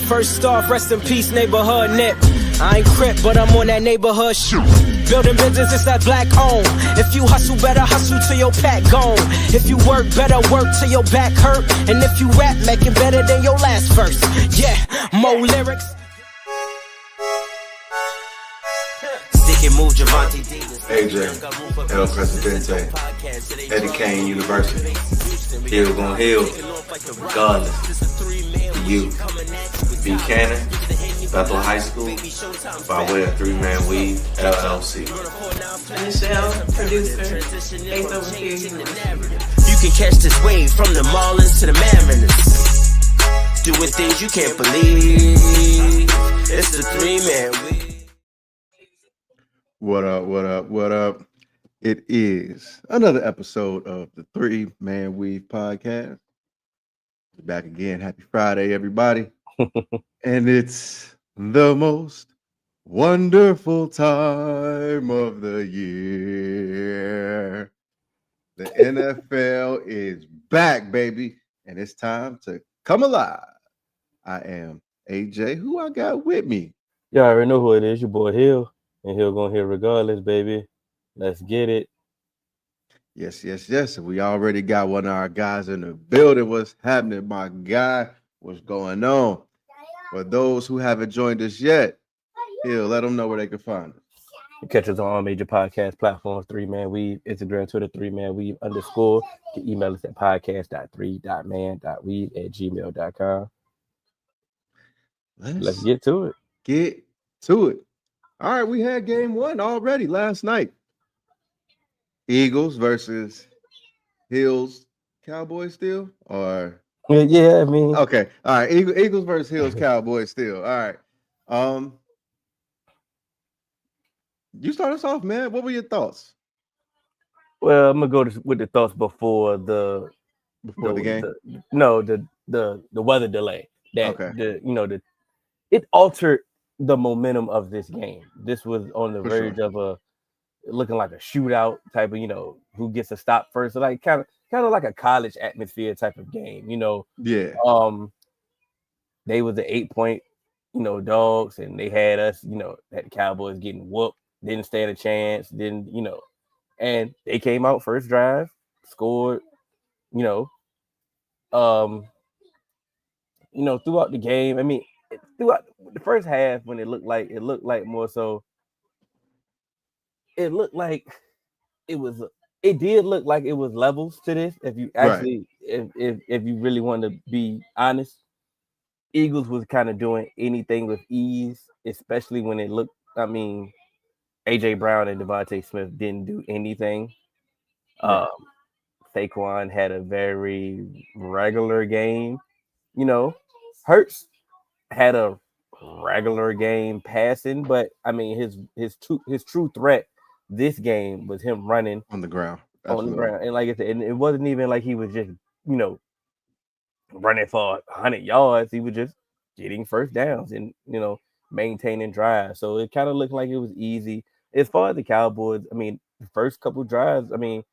First off, rest in peace, neighborhood Nip. I ain't crip, but I'm on that neighborhood shoot. Building business, it's that black owned. If you hustle, better hustle till your pack gone. If you work, better work till your back hurt. And if you rap, make it better than your last verse. Yeah, more lyrics. Stick and move, Javante. AJ, El Presidente, Eddie Kane University. Hill gon' heal, regardless. You, Buchanan, Bethel High School, by way of 3-Man Weave, LLC. Michelle, producer, based over here. You can catch this wave from the Marlins to the Mariners. Doing things you can't believe. It's the 3-Man Weave. What up, what up, what up? It is another episode of the 3-Man Weave podcast. Back again. Happy Friday, everybody. And it's the most wonderful time of the year. The NFL is back, baby, and it's time to come alive. I am AJ. Who I got with me? Y'all already know who it is. Your boy Hill, and Hill gonna hear regardless, baby. Let's get it. Yes. We already got one of our guys in the building. What's happening, my guy? What's going on? For those who haven't joined us yet, Hill, let them know where they can find us. You catch us on all major podcast platforms, 3-Man Weave, Instagram, Twitter, 3-Man Weave _ You can email us at podcast.3.man.weave@gmail.com. Let's get to it. Get to it. All right, we had game one already last night. Eagles versus Hills Cowboys still? Or yeah, I mean, okay. All right, Eagles versus Hills Cowboys still. All right. You start us off, man. What were your thoughts? Well, I'm gonna go with the thoughts before the game. The weather delay. That okay. It altered the momentum of this game. This was on the verge of looking like a shootout type of, who gets to stop first. So like kind of like a college atmosphere type of game, Yeah. They was the 8-point, dogs, and they had us, that the Cowboys getting whooped, didn't stand a chance, and they came out first drive, scored, throughout the game. I mean, throughout the first half, when it looked like more so. It looked like it did look like it was levels to this. If you actually, if you really want to be honest, Eagles was kind of doing anything with ease, especially when it looked. I mean, AJ Brown and Devontae Smith didn't do anything. Right. Saquon had a very regular game. Hurts had a regular game passing, but I mean his true threat this game was him running on the ground. And like I said, and it wasn't even like he was just running for 100 yards. He was just getting first downs and maintaining drives. So it kind of looked like it was easy as far as the Cowboys. I mean, the first couple drives, I mean,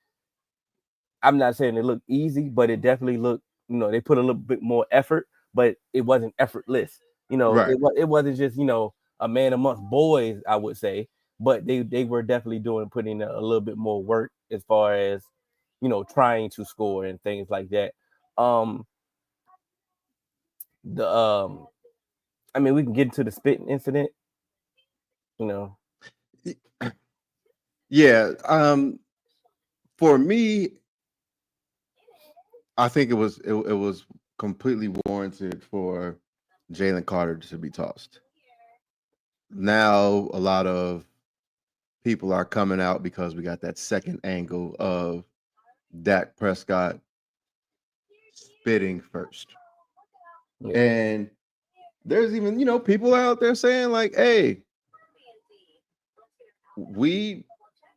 I'm not saying it looked easy, but it definitely looked, they put a little bit more effort, but it wasn't effortless. Right. It wasn't just, a man amongst boys, I would say, but they were definitely putting a little bit more work as far as, trying to score and things like that. I mean, we can get into the spitting incident, Yeah. For me, I think it was completely warranted for Jalen Carter to be tossed. Now a lot of people are coming out because we got that second angle of Dak Prescott spitting first. Yeah. And there's even, people out there saying like, hey, we,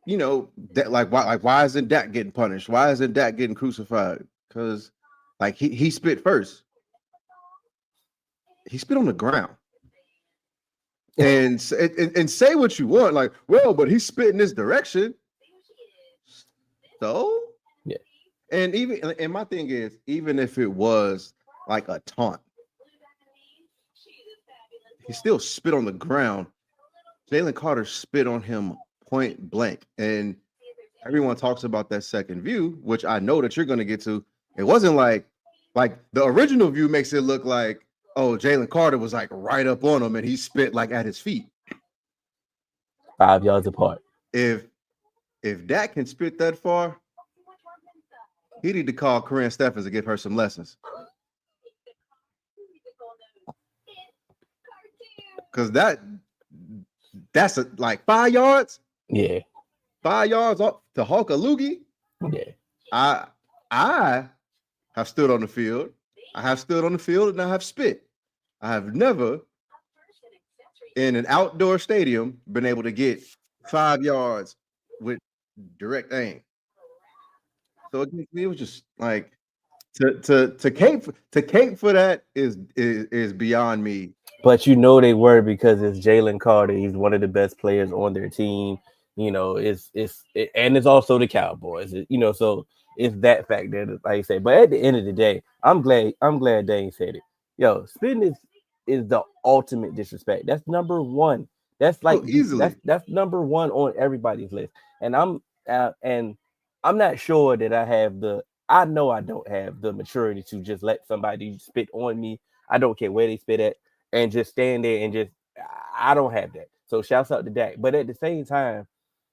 why isn't Dak getting punished? Why isn't Dak getting crucified? Because like he spit first. He spit on the ground. And say what you want, like, well, but he's spit in this direction. So yeah. And my thing is, even if it was like a taunt, he still spit on the ground. Jalen Carter spit on him point blank. And everyone talks about that second view, which I know that you're going to get to. It wasn't like the original view makes it look like, oh, Jalen Carter was like right up on him and he spit like at his feet. 5 yards apart. If Dak can spit that far, he need to call Corinne Stephens and give her some lessons. Because that's like 5 yards. Yeah. 5 yards off to Hulk a loogie. Yeah. I have stood on the field. I have stood on the field and I have spit. I have never in an outdoor stadium been able to get 5 yards with direct aim. So it was just like to cape for that is beyond me. But you know they were, because it's Jalen Carter. He's one of the best players on their team. You know, and it's also the Cowboys. So it's that fact that, like I say. But at the end of the day, I'm glad Dane said it. Yo, spitting is the ultimate disrespect. That's number one. That's like easily. That's number one on everybody's list. And I'm not sure that I know I don't have the maturity to just let somebody spit on me. I don't care where they spit at, and just stand there and just, I don't have that. So shouts out to Dak. But at the same time,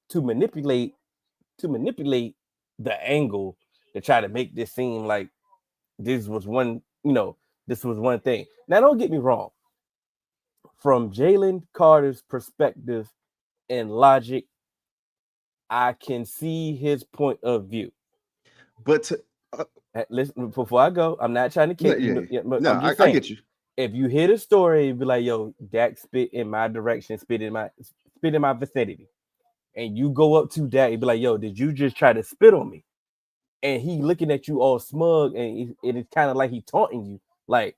to manipulate the angle to try to make this seem like this was one thing. Now, don't get me wrong. From Jalen Carter's perspective and logic, I can see his point of view. But listen, before I go, I'm not trying to kick you. No, I'm just saying, I get you. If you hear the story, be like, yo, Dak spit in my direction, spit in my vicinity. And you go up to Dak and be like, yo, did you just try to spit on me? And he looking at you all smug, and it's kind of like he taunting you. Like,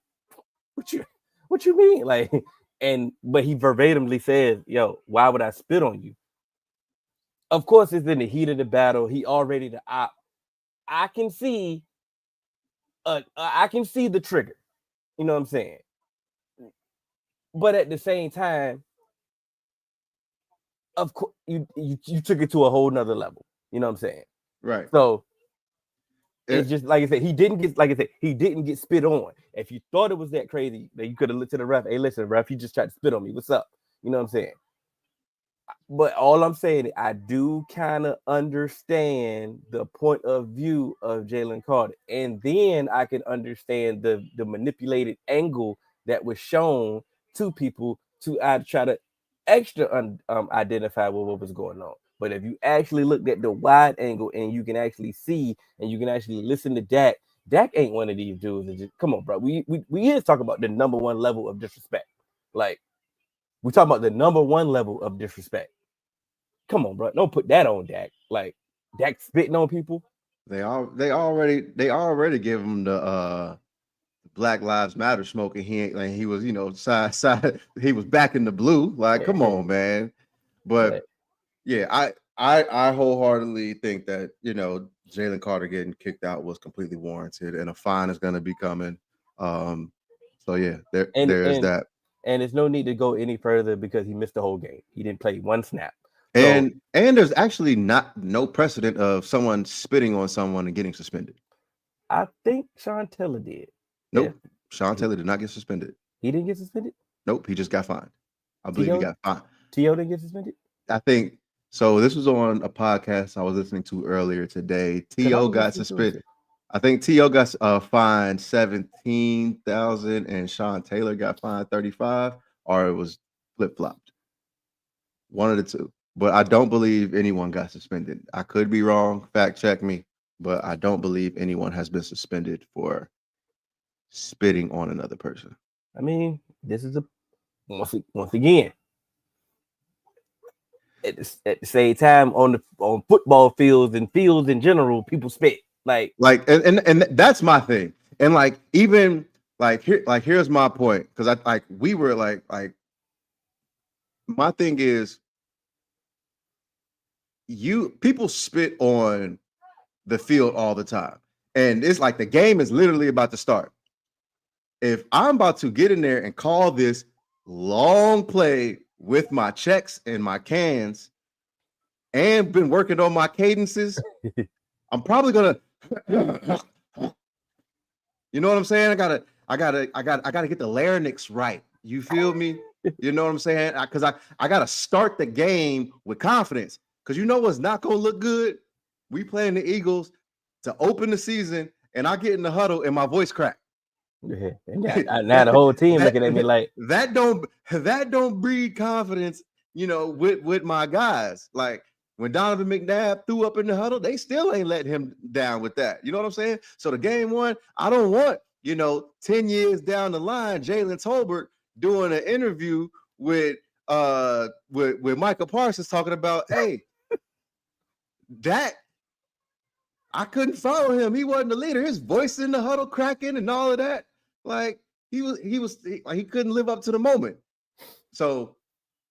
what you mean? Like, but he verbatimly says, yo, why would I spit on you? Of course, it's in the heat of the battle. He already the op. I can see the trigger. You know what I'm saying? But at the same time, of course, you took it to a whole nother level. You know what I'm saying? Right. So it's just like I said, he didn't get spit on. If you thought it was that crazy, that you could have looked to the ref. Hey, listen, ref, you just tried to spit on me. What's up? You know what I'm saying? But all I'm saying, I do kind of understand the point of view of Jalen Carter. And then I can understand the manipulated angle that was shown to people to try to extra identify what was going on. But if you actually looked at the wide angle and you can actually see and you can actually listen to Dak ain't one of these dudes that just, come on, bro. We is talking about the number one level of disrespect. Like, we're talking about the number one level of disrespect. Come on, bro. Don't put that on Dak. Like, Dak spitting on people. They already give him the Black Lives Matter smoking. He was side. He was back in the blue. Like, come on, man. But yeah, I wholeheartedly think that Jalen Carter getting kicked out was completely warranted, and a fine is going to be coming. So yeah, there's that. And there's no need to go any further because he missed the whole game. He didn't play one snap. And there's actually no precedent of someone spitting on someone and getting suspended. I think Sean Taylor did. Nope. Yeah. Sean Taylor did not get suspended. He didn't get suspended? Nope. He just got fined. I believe he got fined. T.O. didn't get suspended? I think so. This was on a podcast I was listening to earlier today. T.O. got suspended. I think T.O. got fined $17,000 and Sean Taylor got fined $35,000, or it was flip-flopped. One of the two. But I don't believe anyone got suspended. I could be wrong. Fact check me. But I don't believe anyone has been suspended for spitting on another person. I mean, this is once again, at the same time, on football fields and fields in general, people spit. Like and that's my thing. And like, even here's my point. Because we were like my thing is, people spit on the field all the time, and it's like the game is literally about to start. If I'm about to get in there and call this long play with my checks and my cans and been working on my cadences, I'm probably gonna you know what I'm saying? I gotta get the larynx right. You feel me? You know what I'm saying? Because I gotta start the game with confidence. Because you know what's not gonna look good? We playing the Eagles to open the season, and I get in the huddle and my voice crack. Yeah. Now the whole team looking at me like that don't breed confidence, with my guys. Like when Donovan McNabb threw up in the huddle, they still ain't letting him down with that. You know what I'm saying? So the game one, I don't want, 10 years down the line, Jalen Tolbert doing an interview with Michael Parsons talking about, hey, that I couldn't follow him. He wasn't the leader. His voice in the huddle cracking and all of that. Like he couldn't live up to the moment. So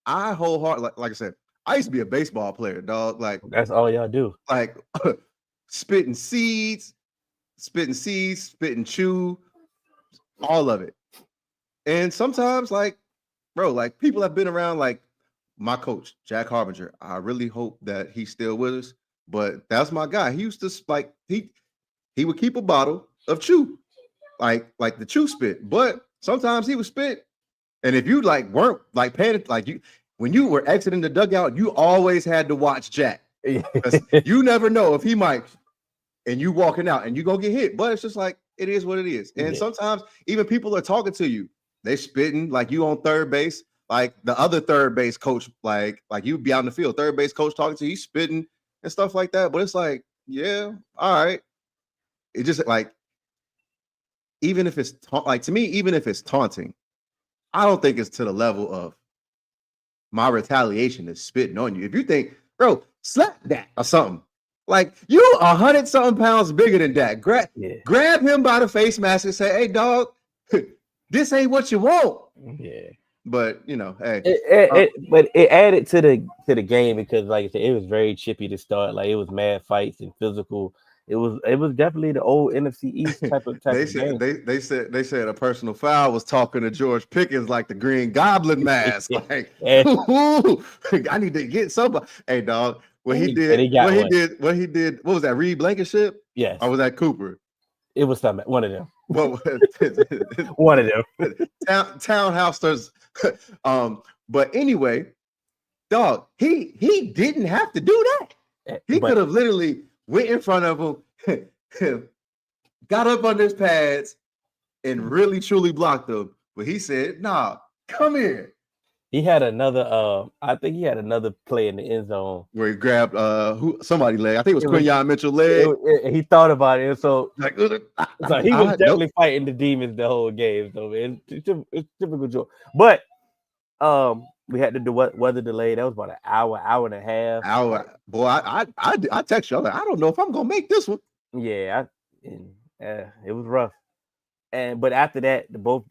I wholeheartedly, like I said, I used to be a baseball player, dog. Like that's all y'all do. Like spitting seeds, spitting chew, all of it. And sometimes, like, bro, like people have been around, like my coach, Jack Harbinger. I really hope that he's still with us, but that's my guy. He used to like he would keep a bottle of chew, like the chew spit. But sometimes he would spit, and if you like weren't like paying, like you when you were exiting the dugout, you always had to watch Jack. You never know if he might, and you walking out and you gonna get hit. But it's just like it is what it is. And sometimes even people are talking to you, they spitting like you on third base, like the other third base coach, like you be out in the field, third base coach talking to you, spitting and stuff like that. But it's like, yeah, all right. It just like even if it's like to me, even if it's taunting, I don't think it's to the level of my retaliation is spitting on you. If you think, bro, slap that or something. Like you 100-something pounds bigger than that. Grab him by the face mask and say, hey, dog, this ain't what you want. Yeah. But hey. But it added to the game because, like I said, it was very chippy to start. Like it was mad fights and physical. It was definitely the old NFC East type of game. They said a personal foul was talking to George Pickens like the Green Goblin mask. Like, I need to get somebody. Hey, dog. What he did. What was that? Reed Blankenship? Yes. Or was that Cooper? It was something. One of them. One of them. Townhouse. But anyway, dog. He didn't have to do that. He could have literally went in front of him, got up on his pads, and really truly blocked him. But he said, "Nah, come here." He had another. I think he had another play in the end zone where he grabbed somebody's leg. I think it was Quinyon Mitchell's leg. He thought about it, so he was definitely fighting the demons the whole game. So it's typical joke. But we had to do weather delay. That was about an hour and a half. Boy, I text you. I don't know if I'm gonna make this one. Yeah, it was rough. But after that, both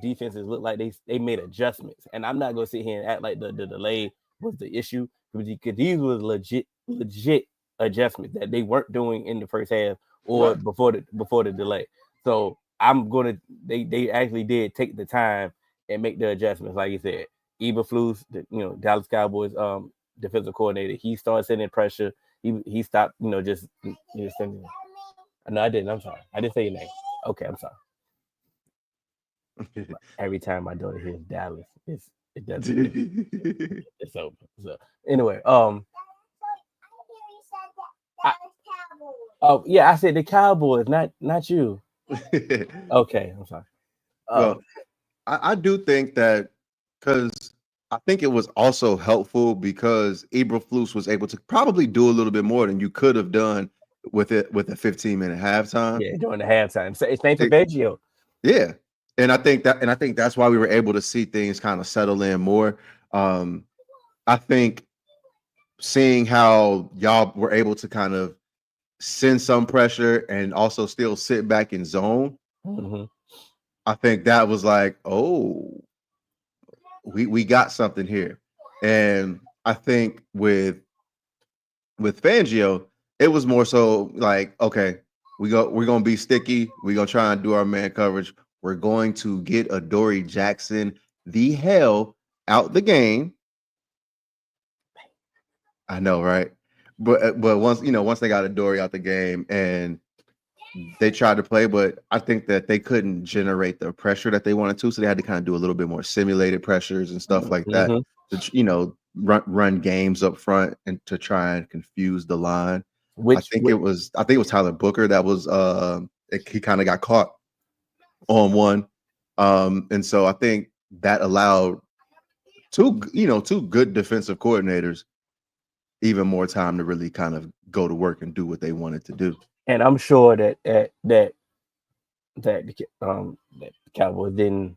defenses looked like they made adjustments. And I'm not gonna sit here and act like the delay was the issue because these was legit adjustments that they weren't doing in the first half or before the delay. So they actually did take the time and make the adjustments, like you said. Eberflus, Dallas Cowboys defensive coordinator, he started sending pressure. He stopped, just sending. No, I didn't. I'm sorry. I didn't say your name. Okay, I'm sorry. Every time my daughter hears Dallas, it doesn't. It's over. So anyway, I said the Cowboys, not you. Okay, I'm sorry. Well, I do think that because I think it was also helpful because Eberflus was able to probably do a little bit more than you could have done with a 15-minute halftime. Yeah, during the halftime. So it's thanks to Veggio. Yeah. And I think that's why we were able to see things kind of settle in more. I think seeing how y'all were able to kind of send some pressure and also still sit back in zone. Mm-hmm. I think that was like, oh, we got something here. And I think with Fangio, it was more so like, okay, we're gonna be sticky. We're gonna try and do our man coverage. We're going to get Adoree Jackson the hell out the game. I know, right? But once they got Adoree out the game and they tried to play, but I think that they couldn't generate the pressure that they wanted to, so they had to kind of do a little bit more simulated pressures and stuff like that to run games up front and to try and confuse the line. I think it was Tyler Booker that was he kind of got caught on one, and so I think that allowed two good defensive coordinators even more time to really kind of go to work and do what they wanted to do. And I'm sure that the Cowboys didn't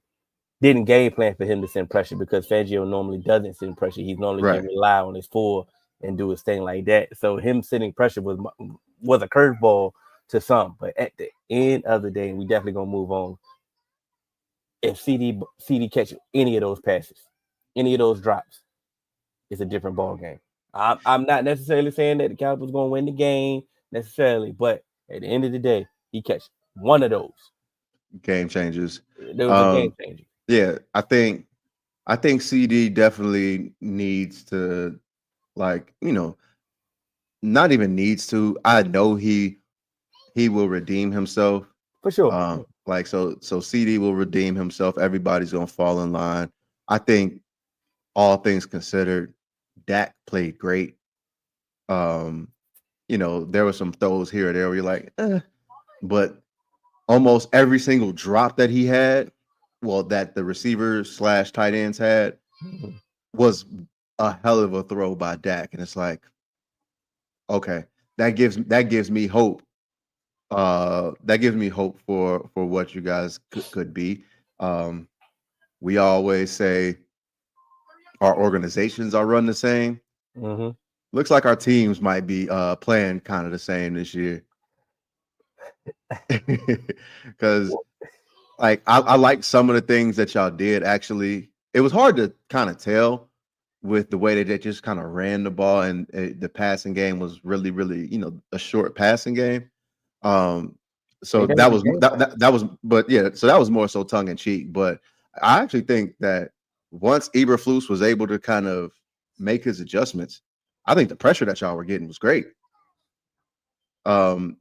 game plan for him to send pressure, because Fangio normally doesn't send pressure. He normally can rely on his four and do his thing like that. So him sending pressure was a curveball to some. But at the end of the day, we definitely gonna move on. If CD catches any of those passes, any of those drops, it's a different ball game. I'm not necessarily saying that the Cowboys gonna win the game necessarily, but at the end of the day, he catch one of those. Game changes. There was a game changer. Yeah, I think CD definitely needs to, not even needs to. I know he will redeem himself for sure. So CD will redeem himself. Everybody's gonna fall in line. I think, all things considered, Dak played great. There were some throws here or there where you're like, but almost every single drop that he had, that the receivers / tight ends had, was a hell of a throw by Dak. And it's like, okay, that gives me hope. That gives me hope for what you guys could be. We always say our organizations are run the same. Looks like our teams might be playing kind of the same this year. Because I like some of the things that y'all did. Actually, it was hard to kind of tell with the way that they just kind of ran the ball, and the passing game was really, really, a short passing game. So that was more so tongue in cheek. But I actually think that once Eberflus was able to kind of make his adjustments, I think the pressure that y'all were getting was great. You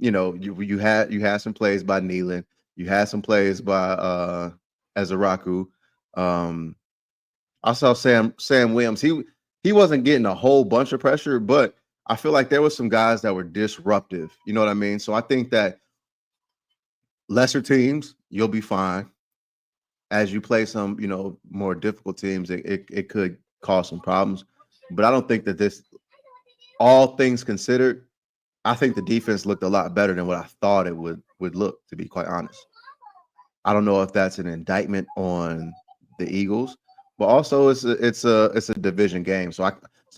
had some plays by Nealon, you had some plays by Ezaraku. I saw Sam Williams. He wasn't getting a whole bunch of pressure, but I feel like there was some guys that were disruptive. You know what I mean? So I think that lesser teams, you'll be fine. As you play some, more difficult teams, it could cause some problems. But I don't think that this, all things considered, I think the defense looked a lot better than what I thought it would look, to be quite honest. I don't know if that's an indictment on the Eagles, but also it's a division game. So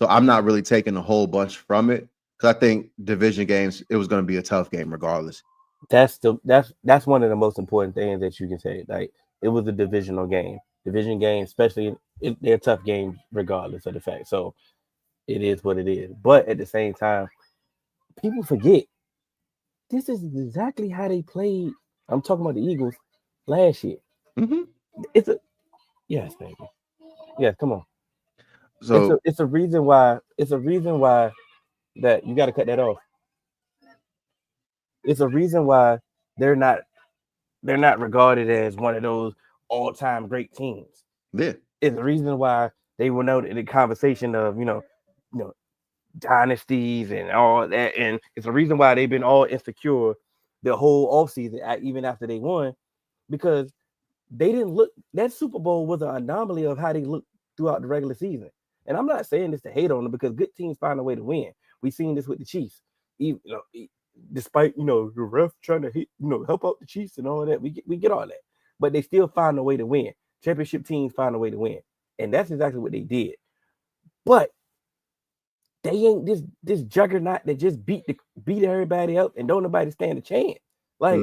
I'm not really taking a whole bunch from it, because I think division games, it was going to be a tough game regardless. That's one of the most important things that you can say. Like, it was a division game, especially they're tough games regardless of the fact. So it is what it is. But at the same time, people forget this is exactly how they played. I'm talking about the Eagles last year. Yes, baby. Yes, come on. So it's a reason why. It's a reason why that you got to cut that off. It's a reason why they're not regarded as one of those all-time great teams. Yeah. It's the reason why they were known in the conversation of dynasties and all that, and it's a reason why they've been all insecure the whole offseason, even after they won, because they didn't look. That Super Bowl was an anomaly of how they looked throughout the regular season. And I'm not saying this to hate on them, because good teams find a way to win. We've seen this with the Chiefs. Despite the ref trying to help out the Chiefs and all that, we get all that, but they still find a way to win. Championship teams find a way to win, and that's exactly what they did. But they ain't this juggernaut that just beat everybody up and don't nobody stand a chance. Like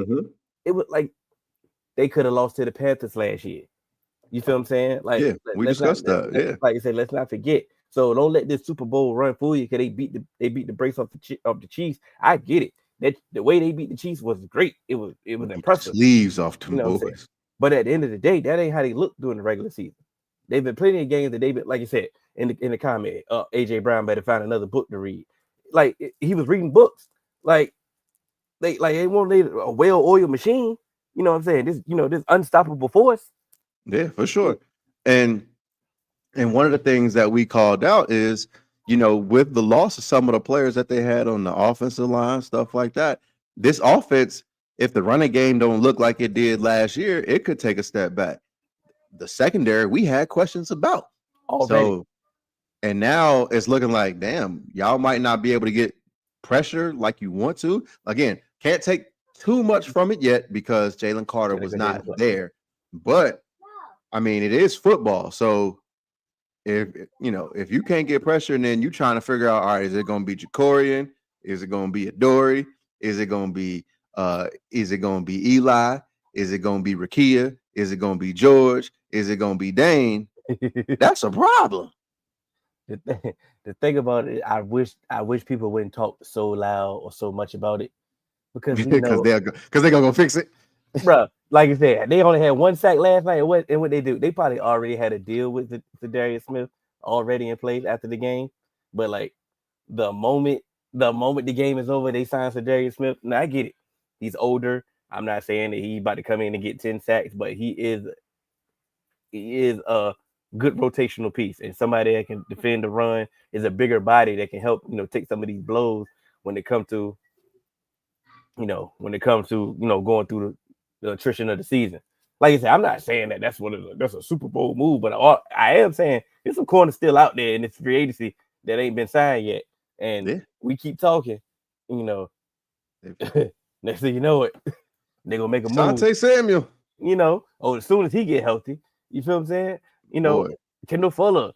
it was like they could have lost to the Panthers last year. You feel what I'm saying? Like, yeah, we discussed that. Yeah, like I said, let's not forget. So don't let this Super Bowl run fool you, because they beat the brakes off the Chiefs. I get it. That the way they beat the Chiefs was great. It was impressive. Sleeves off them boys. But at the end of the day, that ain't how they look during the regular season. They've been plenty of games that they've been, like you said in the comment. AJ Brown better find another book to read. Like he was reading books. Like they wanted a well-oiled machine. You know what I'm saying? This unstoppable force. Yeah, for sure. And one of the things that we called out is, with the loss of some of the players that they had on the offensive line, stuff like that, this offense, if the running game don't look like it did last year, it could take a step back. The secondary, we had questions about. Already. So, and now it's looking like, damn, y'all might not be able to get pressure like you want to. Again, can't take too much from it yet because Jalen Carter was not there. But, I mean, it is football. So, if you can't get pressure, and then you trying to figure out, all right, is it going to be Jacorian? Is it going to be Adoree? Is it going to be Eli? Is it going to be Rakia? Is it going to be George? Is it going to be Dane? That's a problem. The thing about it, I wish people wouldn't talk so loud or so much about it because they're gonna go fix it, bro. Like I said, they only had one sack last night. And what they do? They probably already had a deal with the Darius Smith already in place after the game. But like the moment the game is over, they sign Darius Smith. Now I get it. He's older. I'm not saying that he's about to come in and get 10 sacks, but he is a good rotational piece and somebody that can defend the run, is a bigger body that can help, take some of these blows when it comes to, going through the attrition of the season. Like I said, I'm not saying that that's a Super Bowl move, but I am saying there's some corners still out there in this free agency that ain't been signed yet. And we keep talking, next thing you know it, they're gonna make a move. Asante Samuel. As soon as he get healthy, you feel what I'm saying? Kendall Fuller,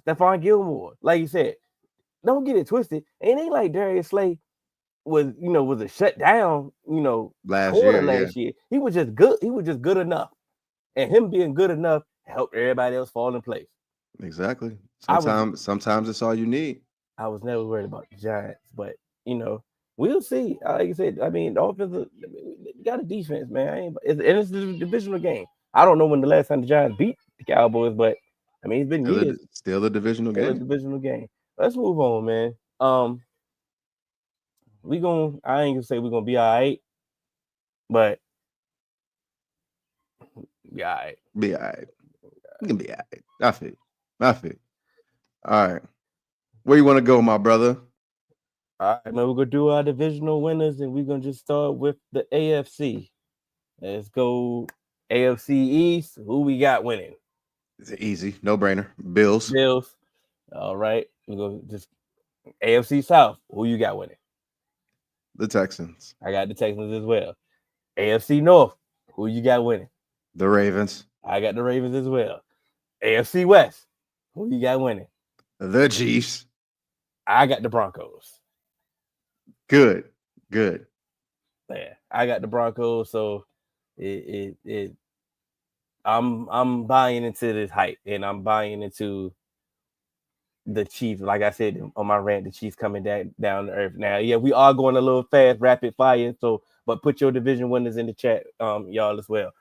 Stephon Gilmore. Like you said, don't get it twisted. It ain't like Darius Slay was a shutdown, last year. He was just good. He was just good enough. And him being good enough helped everybody else fall in place. Exactly. Sometimes it's all you need. I was never worried about the Giants, but we'll see. Like I said, I mean, the offensive got a defense, man. It's a divisional game. I don't know when the last time the Giants beat the Cowboys, but I mean, it's been years. Still a divisional game. Let's move on, man. I ain't gonna say we're gonna be all right, but be all right. Be all right. You can be all right. I feel. All right. Where you want to go, my brother? All right, man. We're gonna do our divisional winners, and we're gonna just start with the AFC. Let's go AFC East. Who we got winning? It's easy, no brainer. Bills. All right. We go just AFC South. Who you got winning? The Texans. I got the Texans as well. AFC North. Who you got winning? The Ravens. I got the Ravens as well. AFC West. Who you got winning? The Chiefs. I got the Broncos. Good. Yeah, I got the Broncos. So I'm buying into this hype, and I'm buying into the Chiefs. Like I said on my rant, the Chiefs coming down to earth. Now, yeah, we are going a little fast, rapid fire. So, but put your division winners in the chat, y'all as well.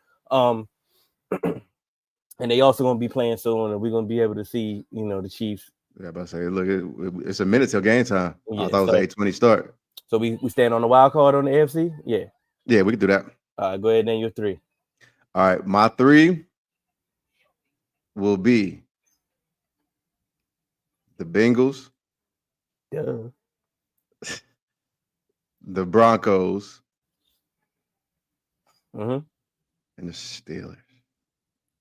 And they also gonna be playing soon, and we're gonna be able to see, the Chiefs. Yeah, but I say, look, it's a minute till game time. Yeah, I thought it was 8:20 start. So we stand on the wild card on the AFC. Yeah, we can do that. Go ahead and name your three. All right, my three will be the Bengals, the Broncos, and the Steelers.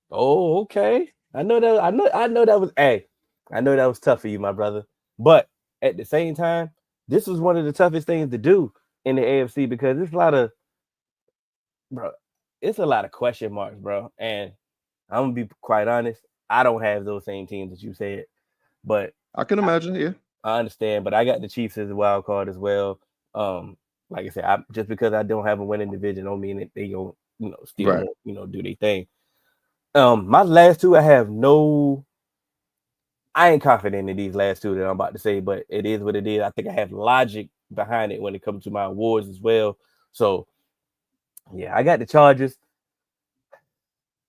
Oh, okay. I know that was. Hey, I know that was tough for you, my brother. But at the same time, this was one of the toughest things to do in the AFC because it's a lot of question marks, bro. And I'm gonna be quite honest. I don't have those same teams that you said, but I can imagine. Yeah, I understand. But I got the Chiefs as a wild card as well. Like I said, just because I don't have a winning division, don't mean that they don't, still do their thing. My last two, I ain't confident in these last two that I'm about to say, but it is what it is. I think I have logic behind it when it comes to my awards as well. So, yeah, I got the Chargers.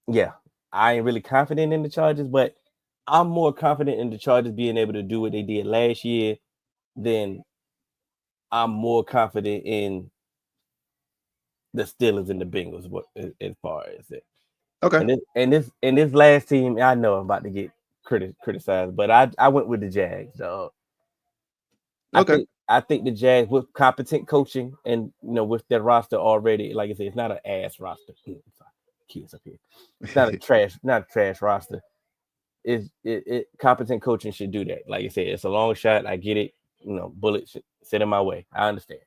Yeah, I ain't really confident in the Chargers, but I'm more confident in the Chargers being able to do what they did last year than I'm more confident in the Steelers and the Bengals. As far as it, Okay. and this last team, I know I'm about to get criticized, but I went with the Jags, dog. Okay. I think the Jags with competent coaching and with their roster already, like I said, it's not an ass roster. Kids up here. It's not a trash roster. It competent coaching should do that. Like I said, it's a long shot. I get it. Bullets sit in my way. I understand.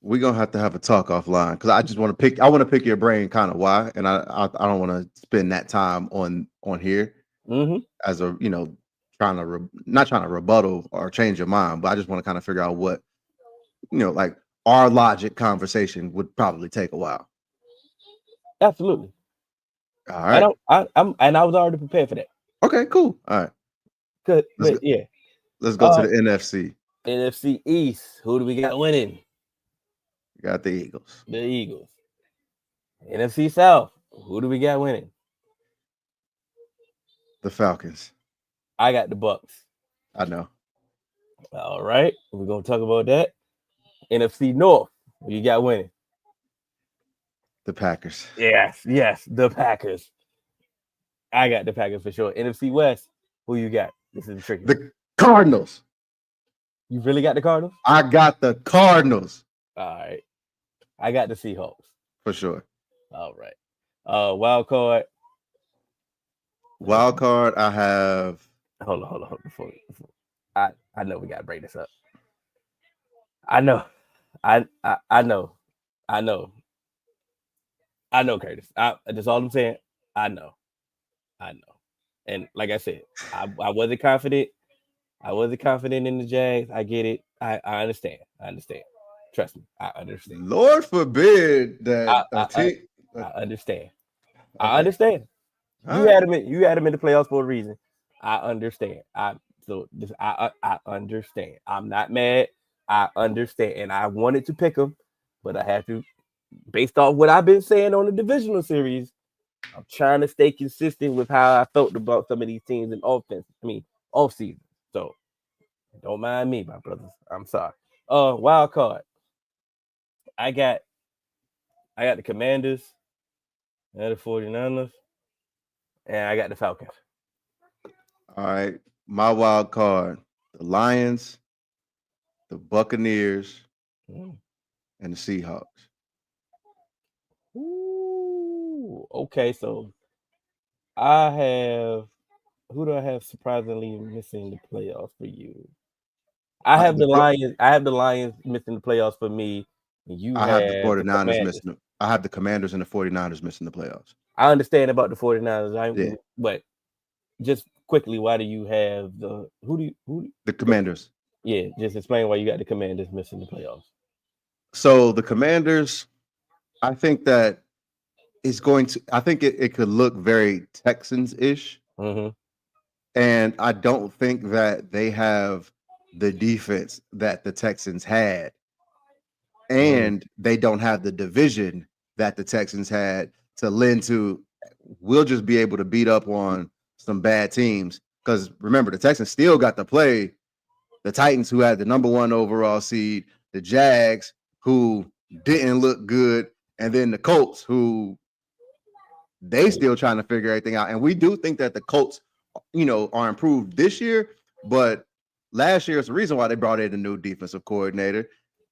We're gonna have to have a talk offline because I just want to pick your brain kind of why, and I don't want to spend that time on here as a not trying to rebuttal or change your mind, but I just want to kind of figure out what like our logic conversation would probably take a while. Absolutely. All right. I was already prepared for that. Okay, cool. All right. Good. Let's go to the NFC. NFC East. Who do we got winning? We got the Eagles. The Eagles. NFC South. Who do we got winning? The Falcons. I got the Bucks. I know. All right. We're gonna talk about that. NFC North. Who you got winning? The Packers. Yes, the Packers. I got the Packers for sure. NFC West. Who you got? This is tricky. The Cardinals. You really got the Cardinals? I got the Cardinals. All right. I got the Seahawks. For sure. All right. Wild card. Wild card, I have. Hold on. Before I know we gotta break this up. I know, Curtis. That's all I'm saying. I know. And like I said, I wasn't confident. I wasn't confident in the Jags. I get it. I understand. Trust me, I understand. Lord forbid that I understand. Okay. I understand. All You right. had him in the playoffs for a reason. I understand. I understand. I'm not mad. I understand, and I wanted to pick him, but I had to, based off what I've been saying on the divisional series. I'm trying to stay consistent with how I felt about some of these teams in offense. Off season. So don't mind me, my brothers. I'm sorry. Wild card. I got the Commanders, and the 49ers, and I got the Falcons. All right. My wild card, the Lions, the Buccaneers, and the Seahawks. Ooh, okay, so I have who do I have surprisingly missing the playoffs for you? I have the Lions. I have the Lions missing the playoffs for me. And I have the 49ers missing them. I have the Commanders and the 49ers missing the playoffs. I understand about the 49ers. But just quickly, why do you have the the Commanders? Yeah, just explain why you got the Commanders missing the playoffs. So the Commanders, I think that is going to. I think it could look very Texans-ish, and I don't think that they have the defense that the Texans had, and they don't have the division that the Texans had to lend to. We'll just be able to beat up on some bad teams because remember the Texans still got to play the Titans, who had the number 1 overall seed, the Jags, who didn't look good, and then the Colts, who they still trying to figure everything out. And we do think that the Colts, are improved this year, but last year is the reason why they brought in a new defensive coordinator.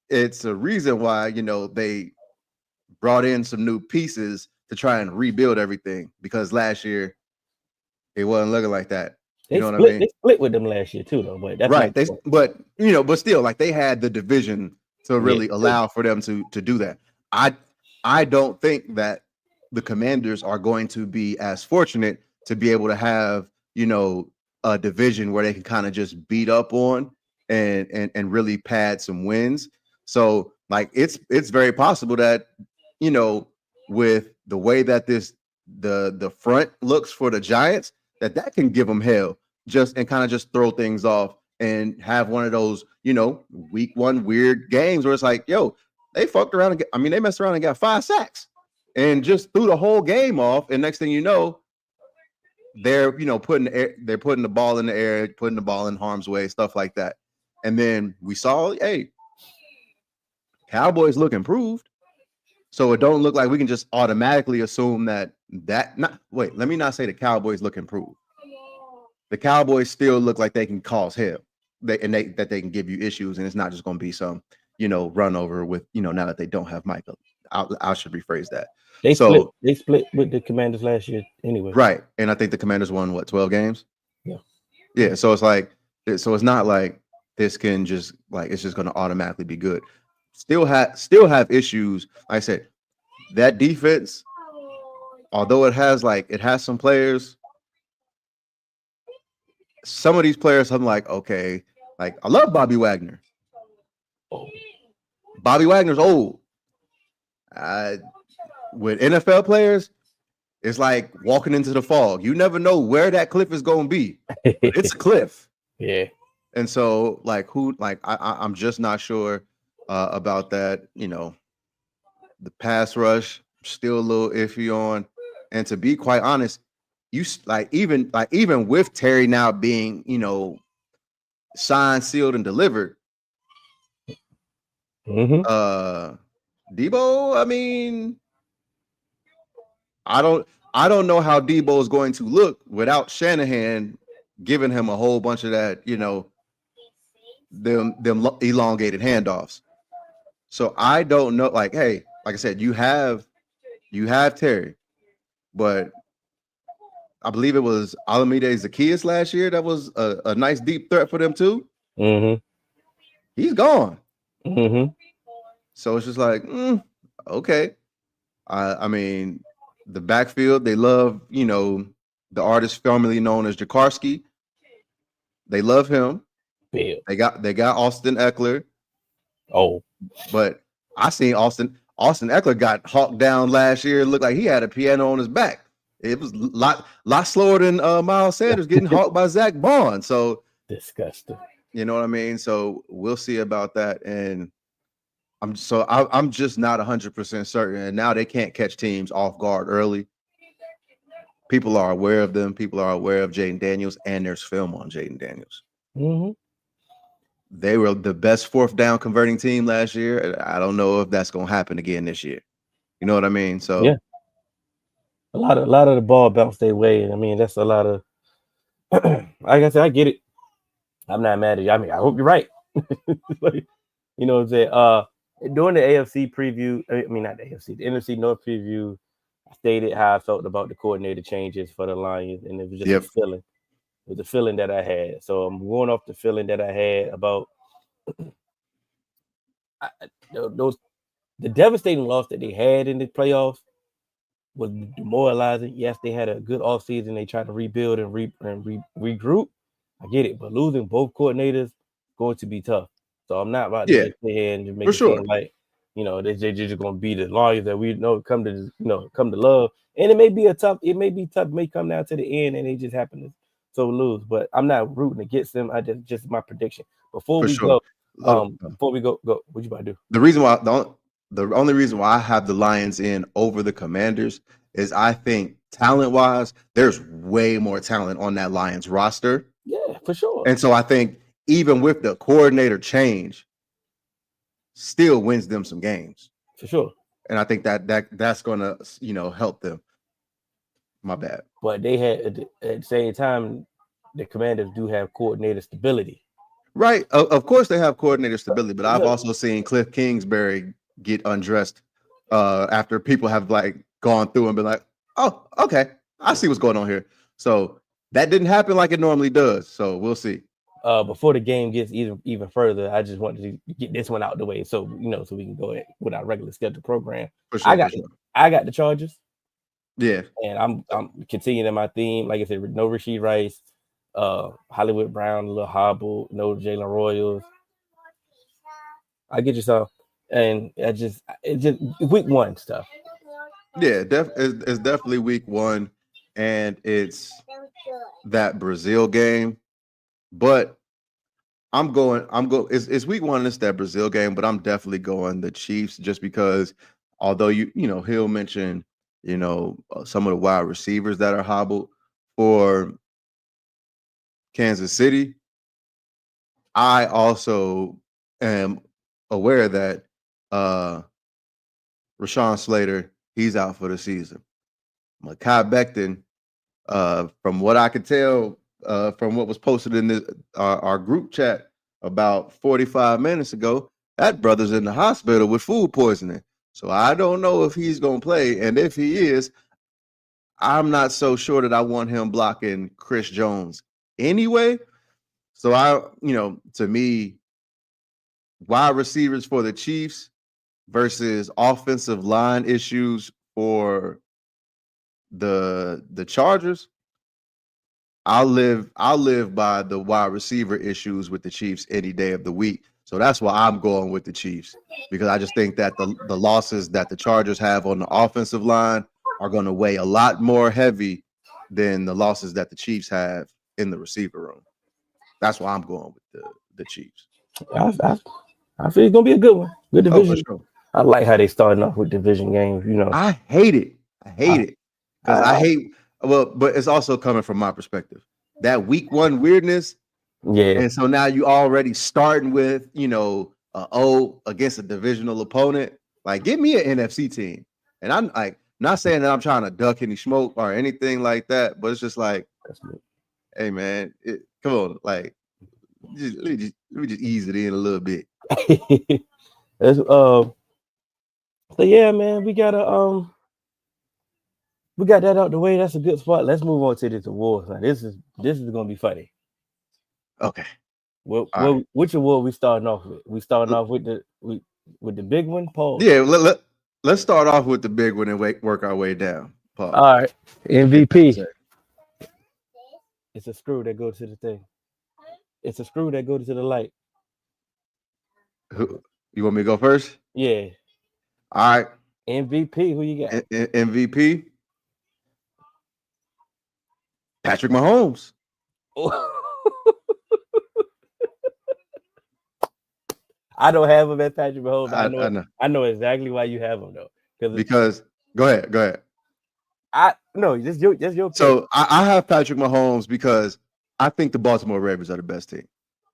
It's a reason why, they brought in some new pieces to try and rebuild everything because last year it wasn't looking like that. What I mean? They split with them last year too, though. But that's right. But still, like they had the division to really allow for them to do that. I don't think that the Commanders are going to be as fortunate to be able to have a division where they can kind of just beat up on and really pad some wins. So like it's very possible that with the way that the front looks for the Giants, that can give them hell and kind of just throw things off and have one of those week 1 weird games where it's like, they fucked around they messed around and got 5 sacks and just threw the whole game off, and next thing you know, they're putting the ball in the air, putting the ball in harm's way, stuff like that. And then we saw, hey, Cowboys look improved. So it don't look like we can just automatically assume that let me not say the Cowboys look improved. The Cowboys still look like they can cause hell. That they can give you issues, and it's not just going to be some, run over with, now that they don't have Michael. I should rephrase that. They split with the Commanders last year anyway. Right. And I think the Commanders won 12 games? Yeah. Yeah. So it's not like this can just it's just going to automatically be good. Still have issues. Like I said, that defense, although it has some players, some of these players I'm like, okay, I love Bobby Wagner. Bobby Wagner's old. With NFL players, it's like walking into the fog. You never know where that cliff is going to be. It's a cliff. Yeah. And so I'm just not sure about that. The pass rush, still a little iffy on. And to be quite honest, you even with Terry now being, signed, sealed, and delivered, Debo, I mean, I don't know how Debo is going to look without Shanahan giving him a whole bunch of that, them elongated handoffs. So I don't know. Hey, like I said, you have Terry, but I believe it was Alameda Zacchaeus last year that was a nice deep threat for them too. He's gone. So it's just like, okay. I mean, the backfield, they love, the artist formerly known as Jakarski. They love him. Yeah. They got Austin Eckler. Oh, but I seen Austin Eckler got hawked down last year. It looked like he had a piano on his back. It was a lot slower than Miles Sanders getting hawked by Zach Bond. So disgusting. You know what I mean? So we'll see about that. And I'm just not 100% certain. And now they can't catch teams off guard early. People are aware of them. People are aware of Jaden Daniels, and there's film on Jaden Daniels. They were the best fourth down converting team last year. I don't know if that's going to happen again this year. You know what I mean? So yeah, a lot of the ball bounced their way. I mean, that's a lot of. Like I said, I get it. I'm not mad at you. I mean, I hope you're right. You know what I'm saying? During the AFC preview, I mean, not the AFC, the NFC North preview, I stated how I felt about the coordinator changes for the Lions, and it was just a feeling. It was a feeling that I had. So I'm going off the feeling that I had about the devastating loss that they had in the playoffs was demoralizing. Yes, they had a good offseason. They tried to rebuild and regroup. I get it, but losing both coordinators is going to be tough. So I'm not about to sit here and just make it seem like, they're just going to be the Lions that we know come to love. And it may be tough. It may come down to the end and they just happen to lose. But I'm not rooting against them. I just my prediction. Before we go, what you about to do? The only reason why I have the Lions in over the Commanders is I think talent-wise, there's way more talent on that Lions roster. Yeah, for sure. And so I think even with the coordinator change, still wins them some games. For sure. And I think that's going to, help them. My bad. But they had, at the same time, the Commanders do have coordinator stability. Right. Of course they have coordinator stability, but I've also seen Cliff Kingsbury get undressed after people have gone through and been like, oh, okay, I see what's going on here. So that didn't happen like it normally does. So we'll see. Before the game gets even further, I just wanted to get this one out the way, so so we can go ahead with our regular scheduled program. For sure, I got the Chargers. Yeah, and I'm continuing my theme. Like I said, no Rashee Rice, Hollywood Brown, a little hobble, no Jalen Royals. I get you some, and it's just week one stuff. Yeah, it's definitely week one, and it's that Brazil game. But I'm going. It's week one. It's that Brazil game, but I'm definitely going the Chiefs just because. Although he'll mention some of the wide receivers that are hobbled. for Kansas City, I also am aware that Rashawn Slater, he's out for the season. Mekhi Becton, from what I could tell, from what was posted in our group chat about 45 minutes ago, that brother's in the hospital with food poisoning. So I don't know if he's going to play. And if he is, I'm not so sure that I want him blocking Chris Jones anyway. So to me, wide receivers for the Chiefs versus offensive line issues for the Chargers, I'll live by the wide receiver issues with the Chiefs any day of the week. So that's why I'm going with the Chiefs, because I just think that the losses that the Chargers have on the offensive line are going to weigh a lot more heavy than the losses that the Chiefs have in the receiver room. That's why I'm going with the Chiefs. I feel it's gonna be a good one. Good division. Oh, for sure. I like how they starting off with division games. I hate it. Because I hate. Well, but it's also coming from my perspective. That week one weirdness. Yeah. And so now you already starting with, against a divisional opponent. Like, give me an NFC team. And I'm like, not saying that I'm trying to duck any smoke or anything like that, but it's just like, hey man, come on, like, let me just ease it in a little bit. So yeah, man, we got that out the way. That's a good spot. Let's move on to this awards. Now, this is gonna be funny. Okay. Which award we starting off with? We starting off with the big one, Paul. Yeah, let's start off with the big one and work our way down. Paul. All right, MVP. It's a screw that goes to the thing. It's a screw that goes to the light. You want me to go first? Yeah. All right. MVP. Who you got? MVP. Patrick Mahomes. I don't have him as Patrick Mahomes. I know exactly why you have him though. Because go ahead. Just your pick. So I have Patrick Mahomes because I think the Baltimore Ravens are the best team.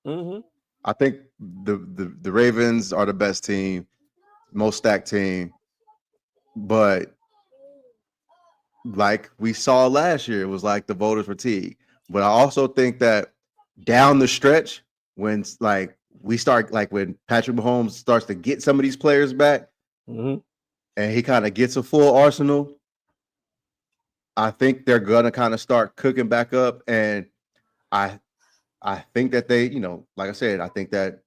Mm-hmm. I think the Ravens are the best team, most stacked team. But like we saw last year, it was like the voter fatigue. But I also think that down the stretch, when when Patrick Mahomes starts to get some of these players back, mm-hmm. and he kind of gets a full arsenal, I think they're gonna kind of start cooking back up. And I think that they, like I said, I think that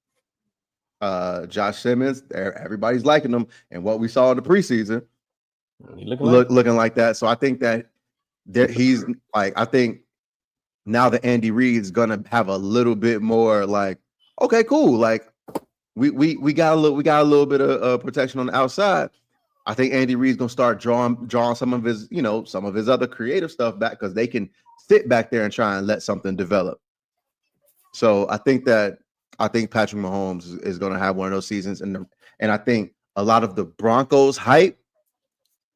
Josh Simmons, everybody's liking him, and what we saw in the preseason, looking like that. So I think that he's like, I think now that Andy Reid's gonna have a little bit more like, okay, cool, like we got a little bit of protection on the outside. I think Andy Reid's gonna start drawing some of his, some of his other creative stuff back, because they can sit back there and try and let something develop. So I think Patrick Mahomes is going to have one of those seasons, and I think a lot of the Broncos hype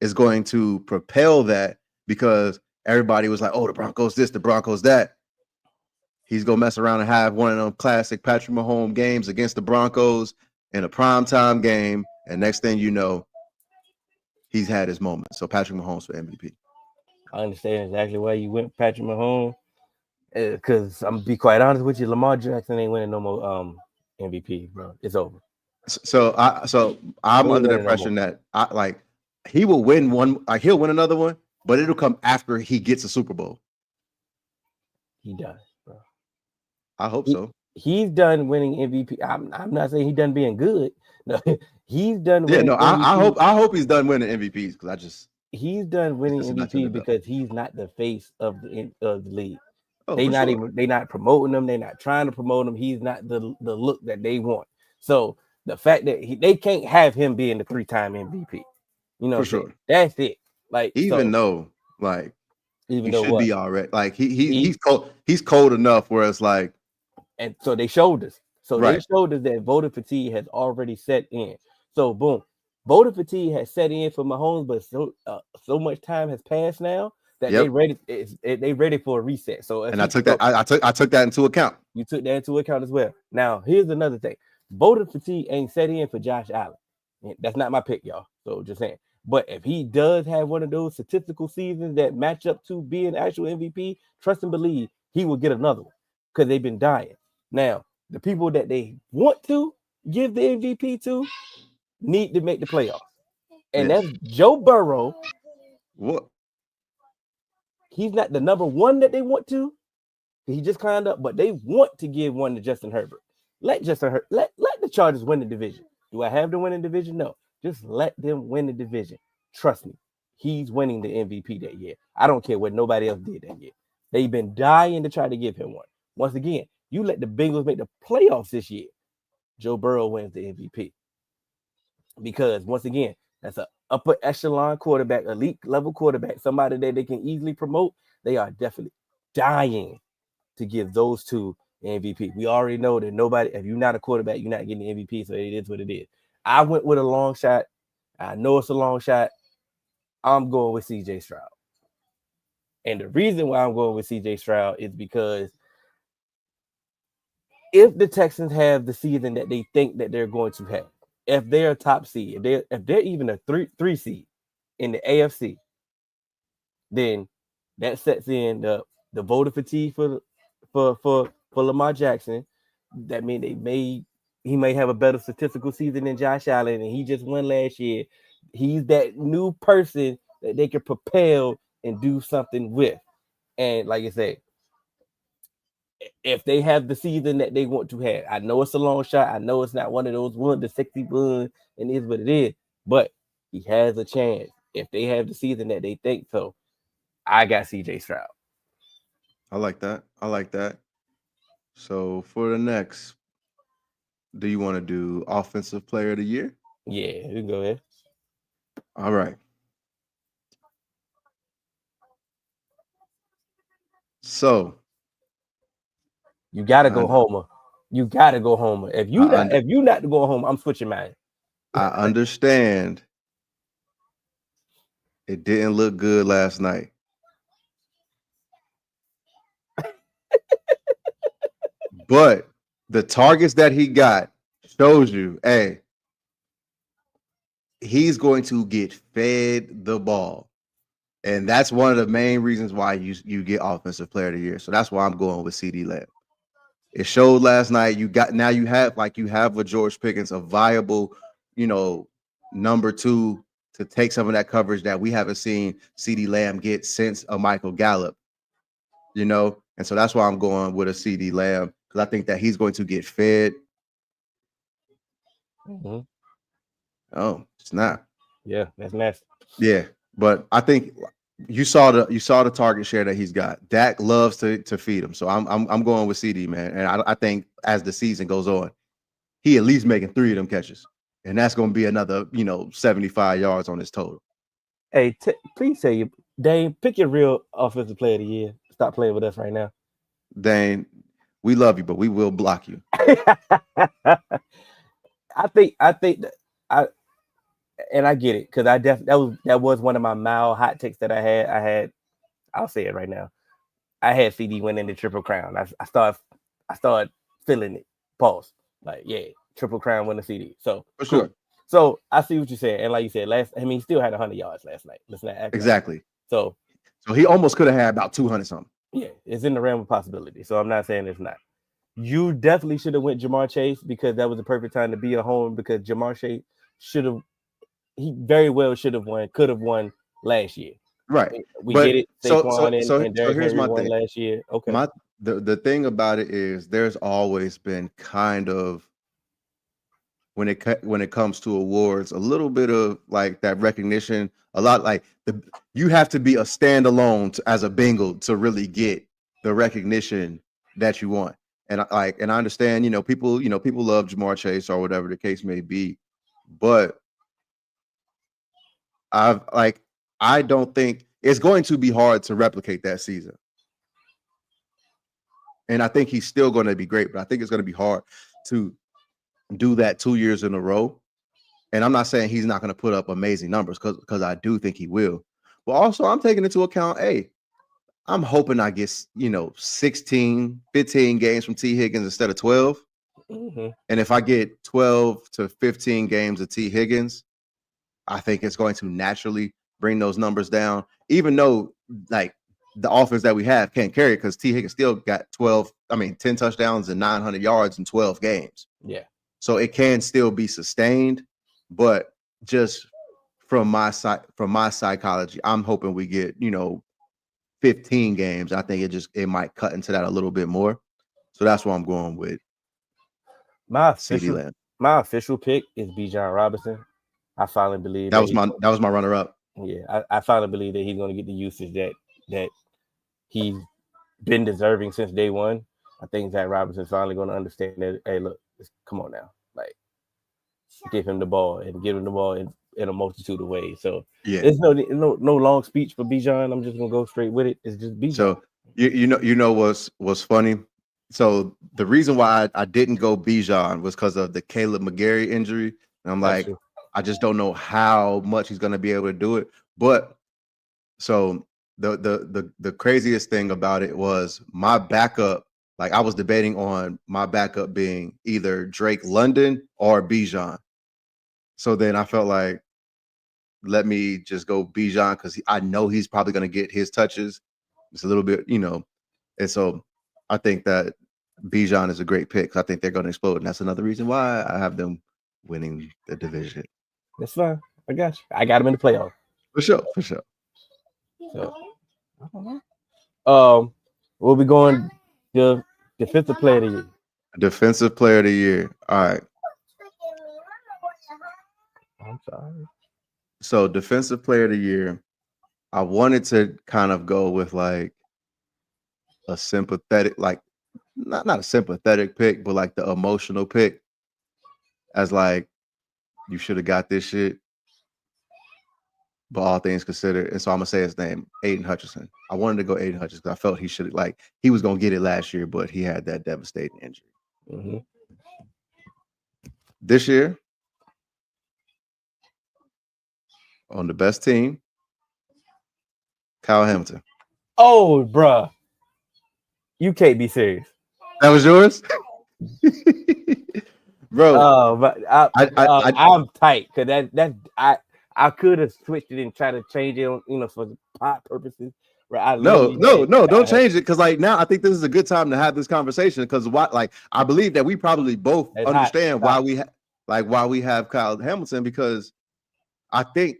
is going to propel that, because everybody was like, "Oh, the Broncos this, the Broncos that." He's going to mess around and have one of them classic Patrick Mahomes games against the Broncos in a primetime game, and next thing you know, he's had his moment. So Patrick Mahomes for MVP. I understand exactly why you went Patrick Mahomes. Because I'm gonna be quite honest with you, Lamar Jackson ain't winning no more MVP, bro. It's over. So I'm under the impression that he will win one, like he'll win another one, but it'll come after he gets a Super Bowl. He does, bro. I hope so. He's done winning MVP. I'm not saying he's done being good. No, he's done winning. Yeah, no, I hope he's done winning MVPs, because he's done winning MVP because he's not the face of the league. Oh, they not promoting them. They're not trying to promote him. He's not the look that they want. So the fact that they can't have him being the 3-time MVP, for sure, that's it. Like, even though he should be all right. Like he's cold enough where it's like, and so they showed us. So they showed us that voter fatigue has already set in. So boom, voter fatigue has set in for Mahomes, but so much time has passed now that Yep. they ready for a reset. So And I took that. I took that into account. You took that into account as well. Now, here's another thing. Voter fatigue ain't set in for Josh Allen. That's not my pick, y'all. So just saying. But if he does have one of those statistical seasons that match up to being actual MVP, trust and believe he will get another one because they've been dying. Now, the people that they want to give the MVP to need to make the playoffs. And Yes. that's Joe Burrow. What? He's not the number one that they want to. He just climbed up, but they want to give one to Justin Herbert. Let the Chargers win the division. Do I have to win the division? No. Just let them win the division. Trust me. He's winning the MVP that year. I don't care what nobody else did that year. They've been dying to try to give him one. Once again, you let the Bengals make the playoffs this year. Joe Burrow wins the MVP. Because once again, that's an upper echelon quarterback, elite level quarterback, somebody that they can easily promote. They are definitely dying to give those two MVP. We already know that nobody, if you're not a quarterback, you're not getting the MVP, so it is what it is. I went with a long shot. I know it's a long shot. I'm going with CJ Stroud. And the reason why I'm going with CJ Stroud is because if the Texans have the season that they think that they're going to have, if they're a top seed, if they're even a three seed in the AFC, then that sets in the voter fatigue for Lamar Jackson. That means he may have a better statistical season than Josh Allen, and he just won last year. He's that new person that they can propel and do something with. And like I said, if they have the season that they want to have, I know it's a long shot. I know it's not one of those 1-61 and it is what it is, but he has a chance if they have the season that they think so. I got CJ Stroud. I like that. So for the next, do you want to do offensive player of the year? Yeah, you can go ahead. All right. So you gotta go Homer. You gotta go Homer. If you not to go home, I'm switching mine. I understand it didn't look good last night. But the targets that he got shows you, hey, he's going to get fed the ball. And that's one of the main reasons why you get offensive player of the year. So that's why I'm going with CD Lamb. It showed last night. You have with George Pickens a viable, number two to take some of that coverage that we haven't seen CD Lamb get since a Michael Gallup. And so that's why I'm going with a CD Lamb because I think that he's going to get fed. Mm-hmm. Oh, it's not. Yeah, that's nasty. Yeah, but I think you saw the target share that he's got. Dak loves to feed him, so I'm going with CD, man. And I think as the season goes on, he at least making 3 of them catches, and that's going to be another 75 yards on his total. Hey, please say you, Dane, pick your real offensive player of the year. Stop playing with us right now. Dane, we love you, but we will block you. I think that I get it because that was one of my mild hot takes that I had. I'll say it right now. I had CD winning the Triple Crown. I started feeling it. Pause. Like, yeah, Triple Crown winning CD. So for sure. So I see what you're saying, and like you said, he still had 100 yards last night. Let's not act exactly. So he almost could have had about 200 something. Yeah, it's in the realm of possibility. So I'm not saying it's not. You definitely should have went Jamar Chase because that was the perfect time to be a home because Jamar Chase he very well should have could have won last year. Right. We get it. So here's my won thing. Last year. Okay. The thing about it is there's always been kind of when it comes to awards, a little bit of like that recognition, a lot like you have to be a standalone as a Bengal to really get the recognition that you want. And I understand, people love Jamar Chase or whatever the case may be, but I don't think it's going to be hard to replicate that season. And I think he's still going to be great, but I think it's going to be hard to do that 2 years in a row. And I'm not saying he's not going to put up amazing numbers because I do think he will. But also, I'm taking into account, hey, I'm hoping I get 16, 15 games from T. Higgins instead of 12. Mm-hmm. And if I get 12 to 15 games of T. Higgins, I think it's going to naturally bring those numbers down, even though like the offense that we have can't carry it because T. Higgins still got 10 touchdowns and 900 yards in 12 games. Yeah. So it can still be sustained, but just from my psychology, I'm hoping we get, 15 games. I think it might cut into that a little bit more. So that's why I'm going with My CeeDee official Lamb. my official pick is Bijan Robinson. I finally believe That was my runner up. Yeah, I finally believe that he's going to get the usage that he's been deserving since day one. I think Zach Robinson's finally going to understand that. Hey, look, come on now, like give him the ball and give him the ball in a multitude of ways. So Yeah, there's no long speech for Bijan. I'm just gonna go straight with it. It's just Bijan. So you know what's funny. So the reason why I didn't go Bijan was because of the Caleb McGarry injury. And I'm like, I just don't know how much he's gonna be able to do it. But so the craziest thing about it was my backup. Like I was debating on my backup being either Drake London or Bijan. So then I felt like, let me just go Bijan because I know he's probably going to get his touches. It's a little bit, and so I think that Bijan is a great pick. I think they're going to explode, and that's another reason why I have them winning the division. That's fine. I got you. I got him in the playoff. For sure. So, we'll be going the defensive player of the year. Defensive player of the year. All right. I'm sorry. So defensive player of the year, I wanted to kind of go with like a sympathetic, like not a sympathetic pick, but like the emotional pick, as like you should have got this shit. But all things considered, and so I'm gonna say his name, Aiden Hutchinson. I wanted to go Aiden Hutchinson because I felt he was gonna get it last year, but he had that devastating injury. Mm-hmm. This year, on the best team, Kyle Hamilton. Oh, bruh. You can't be serious. That was yours? Bro. Oh, but I'm tight because I could have switched it and tried to change it, for pot purposes. Right? No, don't change it because like now I think this is a good time to have this conversation because I believe that we probably both understand why we have Kyle Hamilton, because I think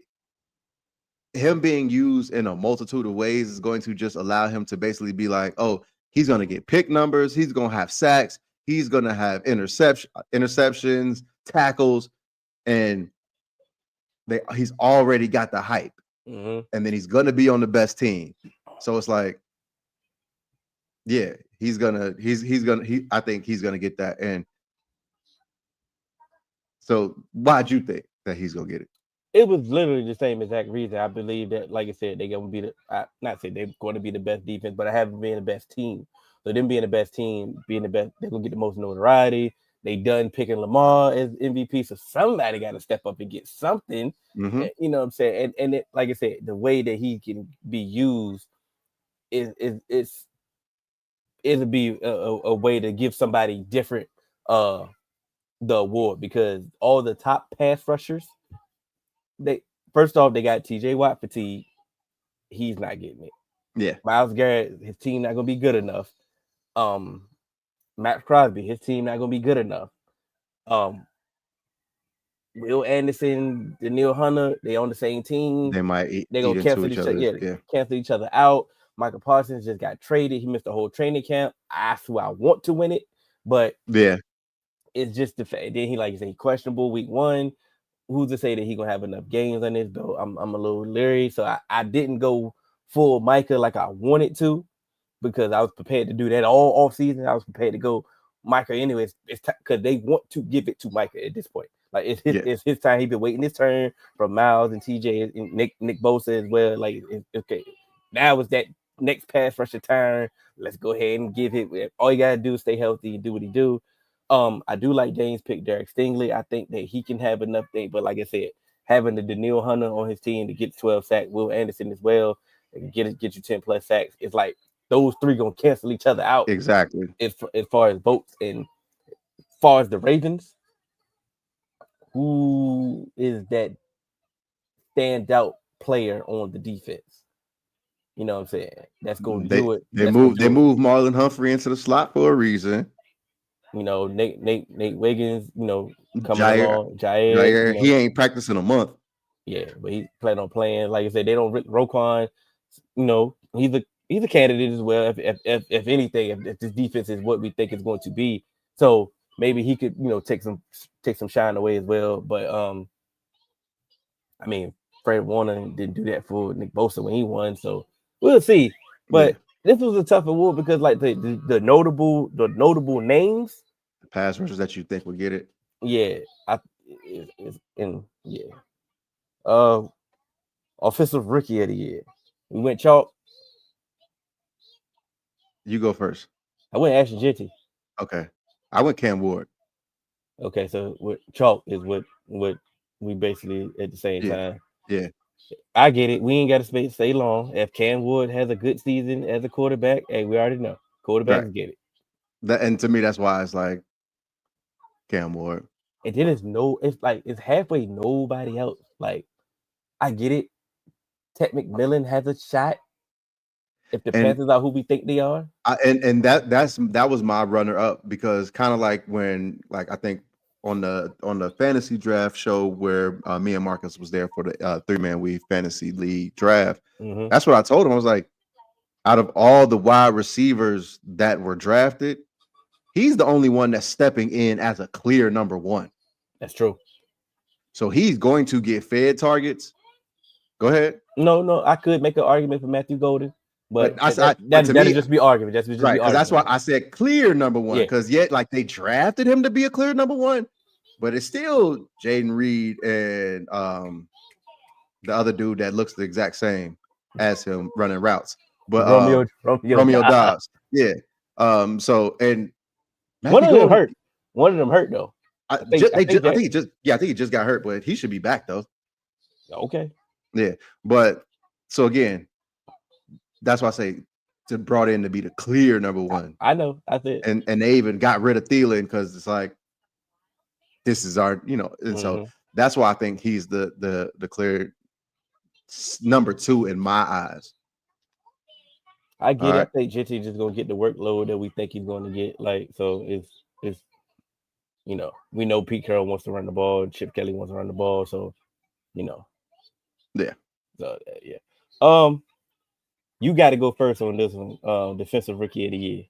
him being used in a multitude of ways is going to just allow him to basically be like, oh, he's going to get pick numbers, he's going to have sacks, he's going to have interceptions, tackles, and he's already got the hype. Mm-hmm. And then he's going to be on the best team. So it's like, yeah, I think he's going to get that. And so why'd you think that he's going to get it? It was literally the same exact reason. I believe that, like I said, they're going to be not say they're going to be the best defense, but I have them being the best team. So them being the best team, being the best, they're going to get the most notoriety. They done picking Lamar as MVP, so somebody got to step up and get something. Mm-hmm. You know what I'm saying? And it, like I said, the way that he can be used it'll be a way to give somebody different the award, because all the top pass rushers, they first off they got TJ Watt fatigue. He's not getting it. Yeah. Myles Garrett, his team not gonna be good enough. Matt Crosby, his team not gonna be good enough. Will Anderson, Daniil Hunter, they on the same team. They're gonna cancel each other out. Michael Parsons just got traded. He missed the whole training camp. That's who I want to win it, but yeah, it's just the fact. Then he, like you say, questionable week one. Who's to say that he gonna have enough games on this belt? I'm a little leery, so I didn't go full Micah like I wanted to, because I was prepared to do that all off season. I was prepared to go Micah anyways. It's because they want to give it to Micah at this point. Like it's his time. He's been waiting his turn from Miles and TJ and Nick Bosa as well. Like okay, now is that next pass rusher turn. Let's go ahead and give it. All you gotta do is stay healthy and do what he do. I do like James pick Derek Stingley. I think that he can have enough thing, but like I said, having the Daniil Hunter on his team to get 12 sacks, Will Anderson as well, and get you 10 plus sacks. It's like those three gonna cancel each other out. Exactly. As far as votes and as far as the Ravens, who is that standout player on the defense? You know what I'm saying? That's going to do it. They moved Marlon Humphrey into the slot for a reason. You know, Nate Wiggins, you know, coming Jair, along. Jair, you know, he ain't practicing a month. Yeah, but he's planning on playing. Like I said, they don't Roquan, you know, he's a candidate as well. If anything, if this defense is what we think it's going to be. So maybe he could, you know, take some shine away as well. But I mean, Fred Warner didn't do that for Nick Bosa when he won, so we'll see. But this was a tough award because like the notable names, the pass rushers that you think would get it. Yeah, offensive rookie of the year. We went chalk. You go first. I went Ashton Jeanty. Okay, I went Cam Ward. Okay, so chalk is what we basically at the same time. Yeah, I get it. We ain't got to stay long. If Cam Ward has a good season as a quarterback, hey, we already know quarterbacks get it. And to me, that's why it's like Cam Ward. And then it's halfway nobody else. Like, I get it. Ted McMillan has a shot. If the Panthers are who we think they are. That was my runner up because kind of like when I think on the fantasy draft show where me and Marcus was there for the 3-man weave fantasy league draft. Mm-hmm. That's what I told him. I was like, out of all the wide receivers that were drafted, he's the only one that's stepping in as a clear number one. That's true. So he's going to get fed targets. Go ahead. No, I could make an argument for Matthew Golden. But that'd just be argument. That's just right. Because that's why I said clear number one. Because they drafted him to be a clear number one, but it's still Jaden Reed and the other dude that looks the exact same as him running routes. But Romeo Dobbs. Yeah. So and one of them hurt. One of them hurt though. I think he just got hurt, but he should be back though. Okay. Yeah, but so again. That's why I say to brought in to be the clear number one. I know. I think, and they even got rid of Thielen because it's like this is our, you know, and so that's why I think he's the clear number two in my eyes. I get it. I think Jeanty just gonna get the workload that we think he's going to get. Like, so it's you know, we know Pete Carroll wants to run the ball, Chip Kelly wants to run the ball, so you know, So you got to go first on this one. Defensive Rookie of the Year.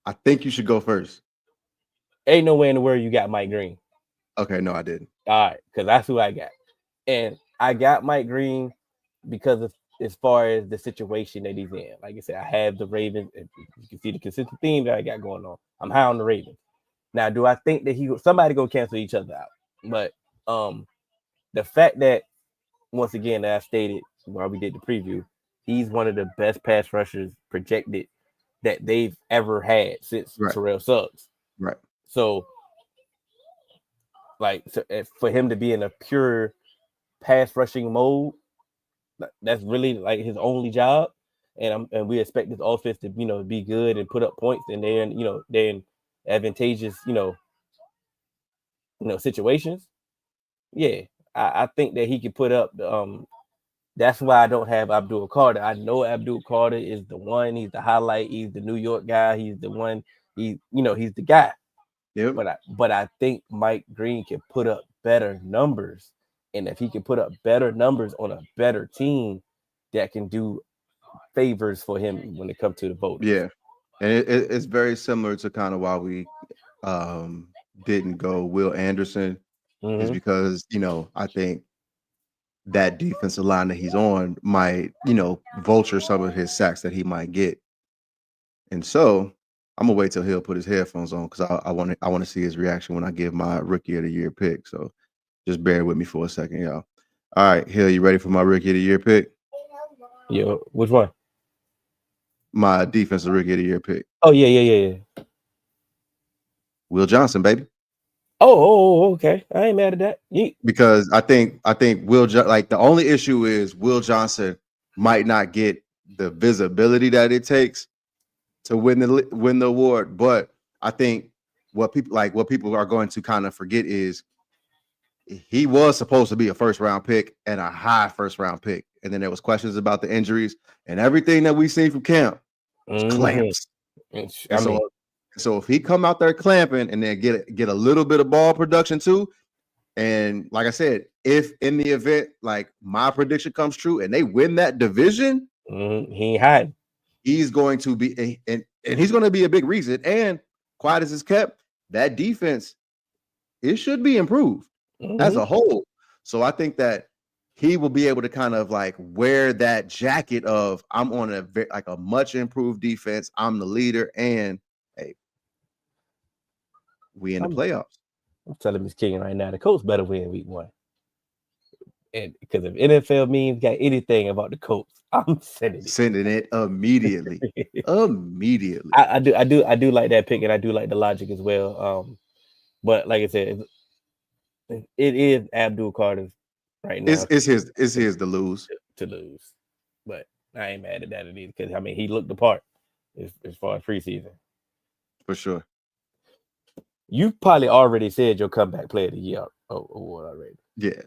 I think you should go first. Ain't no way in the world you got Mike Green. Okay, no, I didn't. All right, because that's who I got. And I got Mike Green because of as far as the situation that he's in. Like I said, I have the Ravens. You can see the consistent theme that I got going on. I'm high on the Ravens. Now, do I think that somebody go cancel each other out? But the fact that, once again, that I stated while we did the preview, he's one of the best pass rushers projected that they've ever had since Terrell Suggs. Right. So, for him to be in a pure pass rushing mode, that's really like his only job. And we expect this offense to, you know, be good and put up points, and they're in advantageous, situations. Yeah, I think that he can put up. That's why I don't have Abdul Carter. I know Abdul Carter is the one. He's the highlight. He's the New York guy. He's the one. He's the guy. Yep. But I think Mike Green can put up better numbers, and if he can put up better numbers on a better team, that can do favors for him when it comes to the voters. Yeah, and it's very similar to kind of why we didn't go Will Anderson, is because I think that defensive line that he's on might vulture some of his sacks that he might get, and so I'm gonna wait till he'll put his headphones on because I want to see his reaction when I give my Rookie of the Year pick. So just bear with me for a second, y'all. All right, Hill, you ready for my Rookie of the Year pick? Yeah, which one? My Defensive Rookie of the Year pick. Oh yeah. Will Johnson, baby. Okay. I ain't mad at that. Because I think like the only issue is Will Johnson might not get the visibility that it takes to win the award. But I think what people are going to kind of forget is he was supposed to be a first round pick and a high first round pick. And then there was questions about the injuries and everything that we've seen from camp was clamps. And so if he come out there clamping and then get a little bit of ball production too, and like I said, if in the event like my prediction comes true and they win that division, he ain't hiding. He's going to be and he's going to be a big reason. And quiet as it's kept, that defense, it should be improved as a whole. So I think that he will be able to kind of like wear that jacket of I'm on a much improved defense. I'm the leader, and hey, we in the playoffs. I'm telling Miss King right now, the Colts better win week 1. And because if NFL means got anything about the Colts, I'm sending it immediately. Immediately. I do like that pick, and I do like the logic as well. But like I said, it is Abdul Carter's right now. It's his to lose. But I ain't mad at that either, because I mean he looked the part as far as preseason. For sure. You probably already said your comeback player of the year award already. Yeah.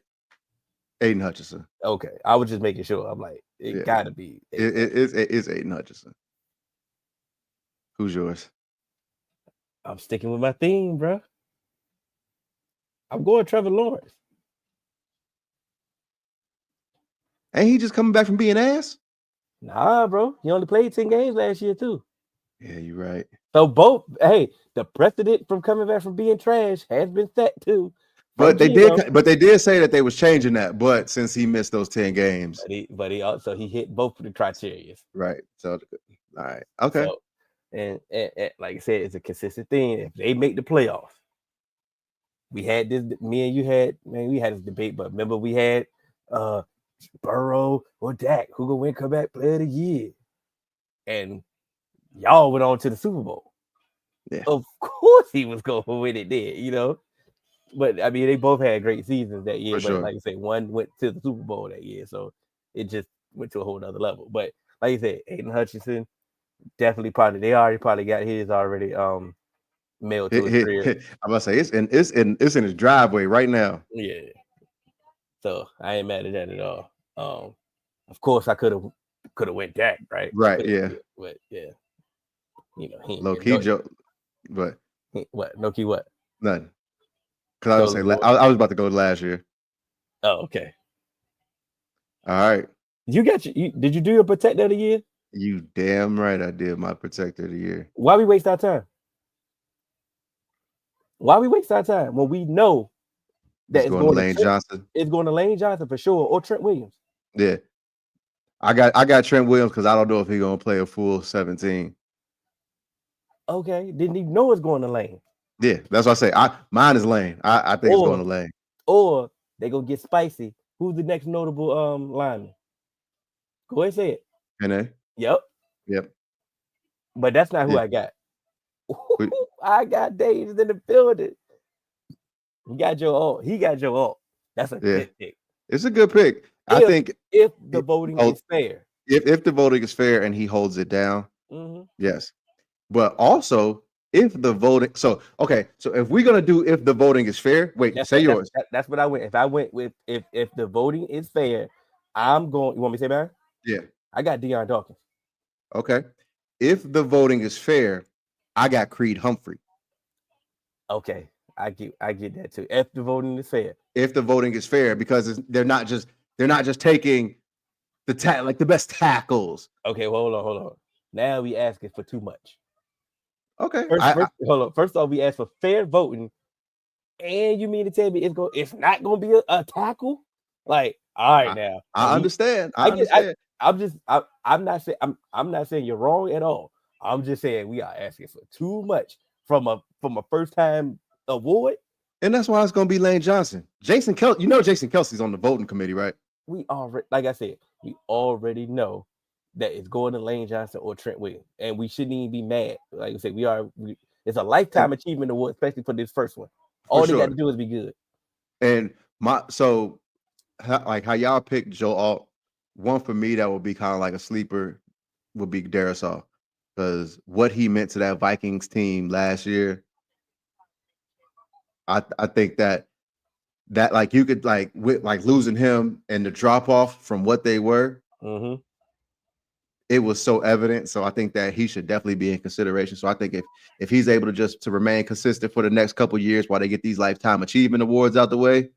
Aiden Hutchinson. Okay. I was just making sure. I'm like, it gotta be. It's Aiden Hutchinson. Who's yours? I'm sticking with my theme, bro. I'm going Trevor Lawrence. Ain't he just coming back from being ass? Nah, bro. He only played 10 games last year, too. Yeah, you're right. So the precedent from coming back from being trash has been set too. But they did say that they was changing that. But since he missed those 10 games, but he also hit both of the criteria. Right. So all right. Okay. So, and like I said, it's a consistent thing. If they make the playoffs, we had this. Me and you we had this debate. But remember, we had Burrow or Dak who gonna win comeback player of the year, and y'all went on to the Super Bowl. Yeah. Of course he was going to win it there, But I mean, they both had great seasons that year. For but sure. like I said, one went to the Super Bowl that year, so it just went to a whole nother level. But like you said, Aiden Hutchinson definitely they probably got his already mailed to his crib. I'm about to say it's in his driveway right now. Yeah. So I ain't mad at that at all. Of course I could have went Dak, right? Right. Yeah. But yeah. Low key joke. But what? No key what? Nothing. Because I was saying I was about to go last year. Oh, okay. All right. Did you do your protector of the year? You damn right I did my protector of the year. Why we waste our time? Why we waste our time when we know that it's going to Lane Johnson? It's going to Lane Johnson for sure, or Trent Williams. Yeah. I got Trent Williams because I don't know if he's gonna play a full 17. Okay, didn't even know it's going to Lane. Yeah, that's what I say. Mine is Lane. I think it's going to Lane. Or they go get spicy. Who's the next notable lineman? Go ahead, say it. N.A. Yep. But that's not who I got. I got Davis in the building. He got Joe Alt. That's a good pick. It's a good pick. I think if the voting is fair. If the voting is fair and he holds it down, yes. But also if the voting, so if we're gonna do if the voting is fair, say yours. That's what I went. If I went with if the voting is fair, I'm going. You want me to say man? Yeah. I got Deion Dawkins. Okay. If the voting is fair, I got Creed Humphrey. Okay. I get that too. If the voting is fair. If the voting is fair, because they're not just taking the best tackles. Okay, well, hold on. Now we asking for too much. Okay. Hold on. First off, we asked for fair voting, and you mean to tell me it's not gonna be a tackle? Like, all right, now I understand. I'm not saying you're wrong at all. I'm just saying we are asking for too much from a first time award. And that's why it's gonna be Lane Johnson. Jason Kelsey's on the voting committee, right? We already, like I said, we already know that it's going to Lane Johnson or Trent Williams, and we shouldn't even be mad. Like I said, it's a lifetime achievement award, especially for this first one. All they got to do is be good. And how y'all picked Joe Alt, one for me that would be kind of like a sleeper would be Darisaw, because what he meant to that Vikings team last year, I think that like you could like with like losing him and the drop off from what they were, it was so evident. So I think that he should definitely be in consideration. So I think if he's able to remain consistent for the next couple years while they get these lifetime achievement awards out the way,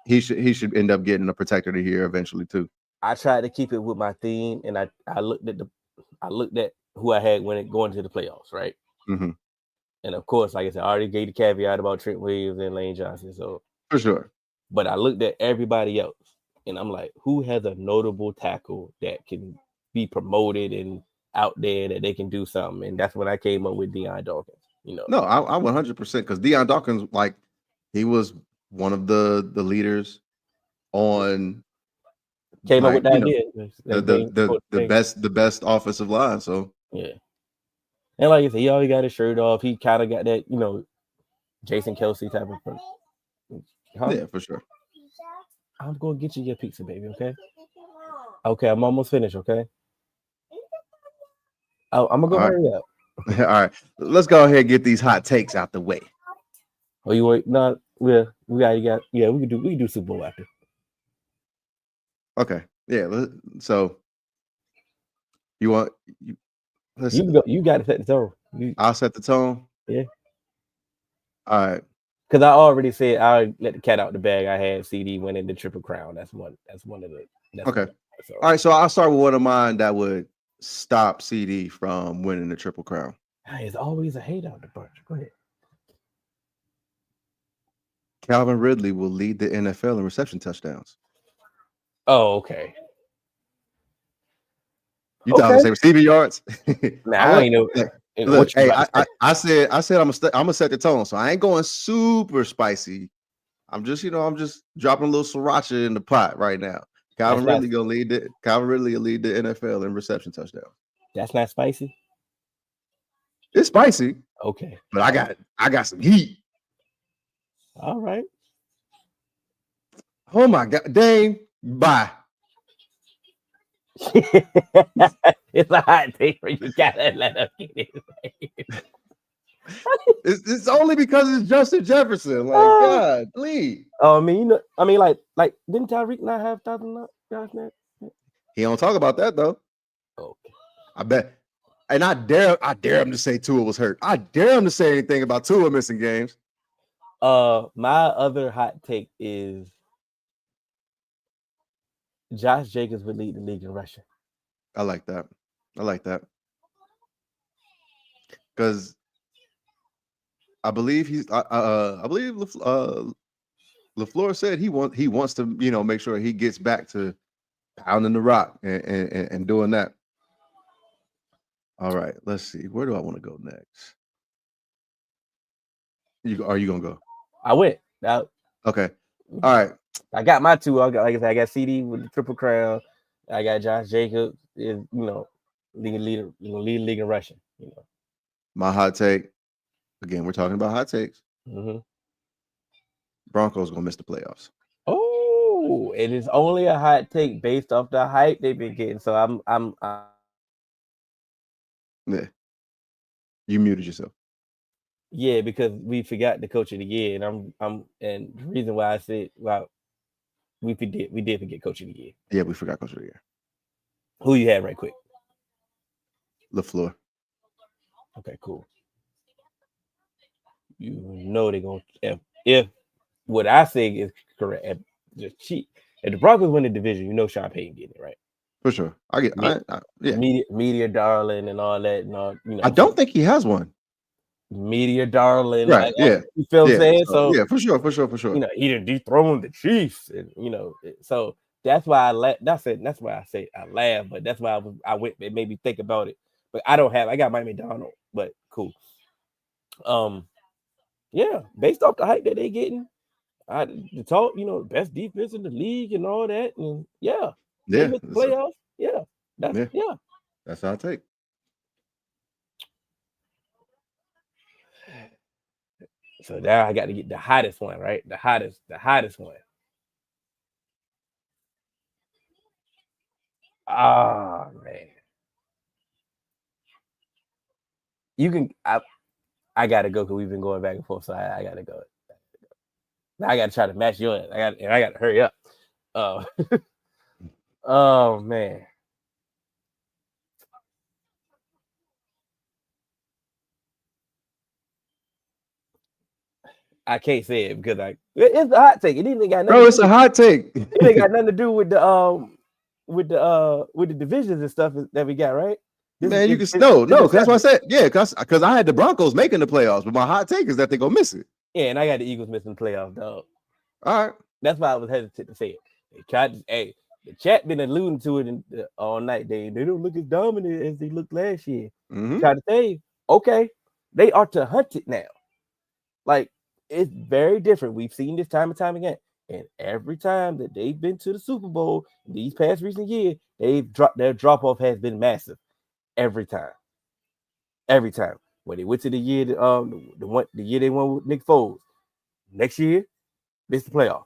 he should end up getting a protector of the year eventually too. I tried to keep it with my theme, and I looked at who I had going to the playoffs, right? Mm-hmm. And of course, like I said, I already gave the caveat about Trent Williams and Lane Johnson. So for sure. But I looked at everybody else, and I'm like, who has a notable tackle that can be promoted and out there that they can do something? And that's when I came up with Deion Dawkins. No, I 100% because Deion Dawkins, like, he was one of the leaders on came up with the idea. The best offensive line. So yeah, and like I said, he always got his shirt off. He kind of got that, Jason Kelsey type of person. Yeah, for sure. I'm going to get you your pizza, baby, okay? Okay, I'm almost finished, okay? I'm going to go hurry up. All right. Let's go ahead and get these hot takes out the way. Oh, you wait? No, we can do Super Bowl after. Okay. Yeah. So you want you got to set the tone. I'll set the tone. Yeah. All right. Because I already said I'll let the cat out the bag. I had CD winning the Triple Crown. That's one of the. Okay. All right. So I'll start with one of mine that would stop CD from winning the Triple Crown. It's always a hate out the bunch. Go ahead. Calvin Ridley will lead the NFL in reception touchdowns. Oh, okay. You thought I was say receiving yards? Nah, I ain't know. Look, hey, I said I'm gonna set the tone, so I ain't going super spicy. I'm just dropping a little sriracha in the pot right now. Calvin Ridley will lead the NFL in reception touchdowns. That's not spicy. It's spicy. Okay, but I got some heat. All right. Oh my God, Dane, bye. It's a hot take where you gotta let him get it. It's only because it's Justin Jefferson. Like, God, please. Oh, like didn't Tyreek not have 1,000 yards net? He don't talk about that though. Okay. I bet. And I dare him to say Tua was hurt. I dare him to say anything about Tua missing games. My other hot take is Josh Jacobs would lead the league in rushing. I like that. Because I believe LaFleur said he wants to, make sure he gets back to pounding the rock and doing that. All right, let's see. Where do I want to go next? Are you gonna go? I went. Okay. All right. I got my two. Like I said, I got CD with the Triple Crown. I got Josh Jacobs, leading league in rushing. My hot take. Again, we're talking about hot takes. Mm-hmm. Broncos gonna miss the playoffs. Oh, it is only a hot take based off the hype they've been getting. So I'm yeah. You muted yourself. Yeah, because we forgot the coach of the year, and and the reason why I said we did forget coach of the year. Yeah, we forgot coach of the year. Who you had right quick? LaFleur. Okay, cool. They're gonna if what I say is correct. If the Broncos win the division, Sean Payton getting it right. For sure, I get. Yeah, media darling and all that, and all. I don't think he has one. Media darling, right? You feel what I'm saying? So yeah, for sure. He done dethroned the Chiefs, and so that's why I laugh. That's why I say I laugh, but that's why I went. It made me think about it. But I got Miami Donald, but cool. Yeah, based off the hype that they getting, the talk, best defense in the league and all that, and they make the playoffs. That's our take. So now I got to get the hottest one, right? The hottest one. Ah, man. You can I gotta go because we've been going back and forth, so I gotta go. Now I gotta try to match yours. I gotta hurry up. Oh, oh man. I can't say it because it's a hot take. It ain't got nothing. Bro, it's a hot take. It ain't got nothing to do with the divisions and stuff that we got, right? Man, you can no, that's why I said because I had the Broncos making the playoffs, but my hot take is that they're gonna miss it. Yeah, and I got the Eagles missing the playoffs, dog. All right, that's why I was hesitant to say it. They tried to, the chat been alluding to it all night. They don't look as dominant as they looked last year. Try to say, okay, they are to hunt it now. Like it's very different. We've seen this time and time again. And every time that they've been to the Super Bowl these past recent years, their drop off has been massive. Every time. When they went to the year, the year they won with Nick Foles, next year, missed the playoff.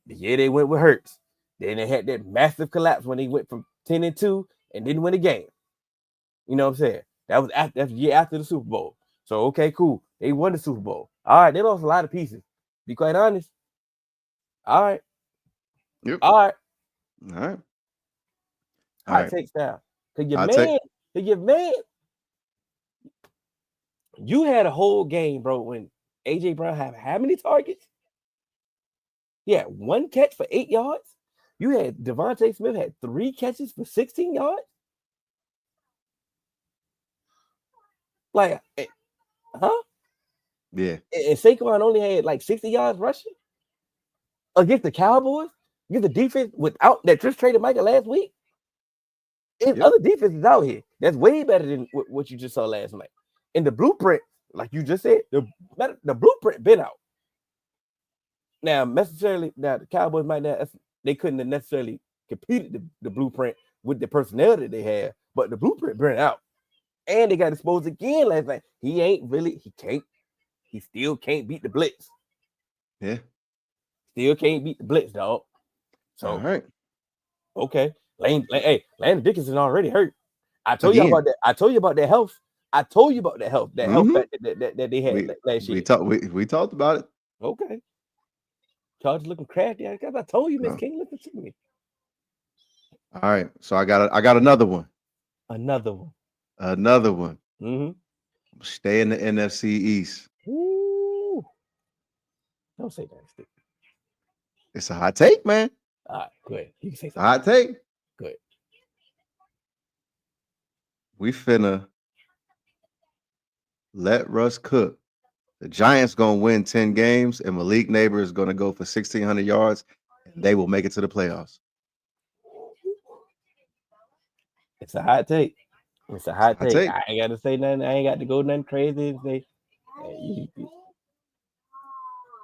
The year they went with Hurts, then they had that massive collapse when they went from 10-2 and didn't win a game. You know what I'm saying? That was the year after the Super Bowl. So okay, cool. They won the Super Bowl. All right, they lost a lot of pieces. Be quite honest. All right. Yep. All right. All right. Hot takes now. Cause your man, you had a whole game, bro, when AJ Brown had how many targets? He had 1 catch for 8 yards. You had Devontae Smith had 3 catches for 16 yards. Like, huh? Yeah. And Saquon only had like 60 yards rushing against the Cowboys, against the defense without that just traded Micah last week. And other defenses out here, that's way better than what you just saw last night. And the blueprint, like you just said, the blueprint been out. Now, the Cowboys they couldn't have necessarily competed the blueprint with the personnel that they had, but the blueprint been out. And they got exposed again last night. He still can't beat the blitz. Yeah. Still can't beat the blitz, dog. So, all right. Okay. Landon Dickinson already hurt. I told you about that. I told you about that health. That health that they had last year. We talked about it. Okay. Chargers looking crafty. I told you, Miss King, listen to me. All right. So I got another one. Another one. Mm-hmm. Stay in the NFC East. Ooh. Don't say that. It's a hot take, man. All right, go ahead. You can say something. Hot take. Go ahead. We finna let Russ cook. The Giants gonna win 10 games, and Malik Neighbor is gonna go for 1,600 yards, and they will make it to the playoffs. It's a hot take. I ain't got to say nothing. I ain't got to go nothing crazy and say,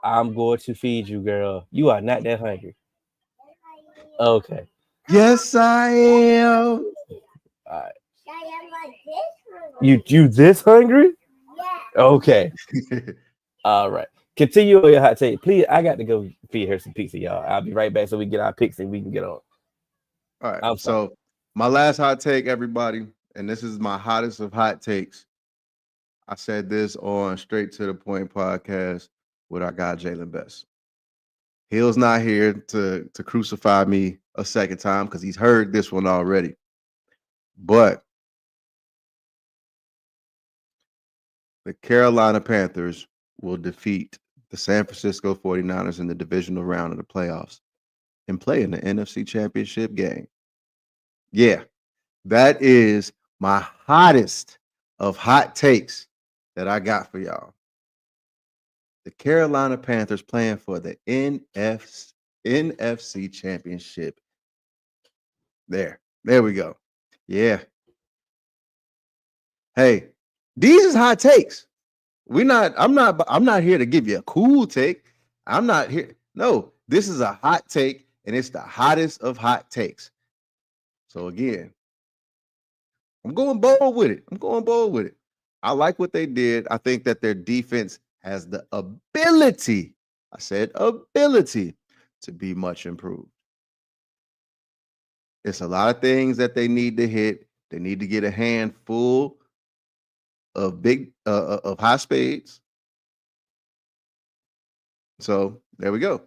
I'm going to feed you, girl. You are not that hungry. Okay. Yes, I am. All right. You this hungry? Yeah. Okay. All right. Continue on your hot take. Please, I got to go feed her some pizza, y'all. I'll be right back so we get our picks and we can get on. All right. So my last hot take, everybody, and this is my hottest of hot takes. I said this on Straight to the Point podcast with our guy Jalen Best. Hill's not here to crucify me a second time because he's heard this one already. But the Carolina Panthers will defeat the San Francisco 49ers in the divisional round of the playoffs and play in the NFC Championship game. Yeah, that is my hottest of hot takes that I got for y'all. The Carolina Panthers playing for the NFC Championship. There we go. Yeah. Hey, these is hot takes. I'm not here to give you a cool take. I'm not here. No, this is a hot take, and it's the hottest of hot takes. So again, I'm going bold with it. I like what they did. I think that their defense has the ability, I said ability, to be much improved. It's a lot of things that they need to hit. They need to get a handful of of high spades. So there we go.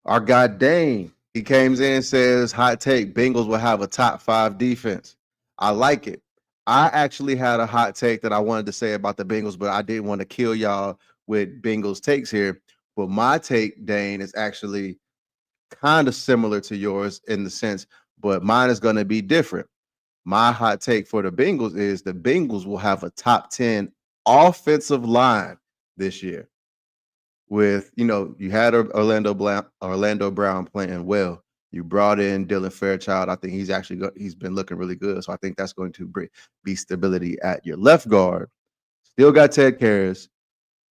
Our guy Dane, he comes in and says, hot take, Bengals will have a top 5 defense. I like it. I actually had a hot take that I wanted to say about the Bengals, but I didn't want to kill y'all with Bengals takes here. But my take, Dane, is actually kind of similar to yours in the sense, but mine is going to be different. My hot take for the Bengals is the Bengals will have a top 10 offensive line this year. With, you had Orlando Brown playing well. You brought in Dylan Fairchild. I think he's been looking really good. So I think that's going to be stability at your left guard. Still got Ted Karras.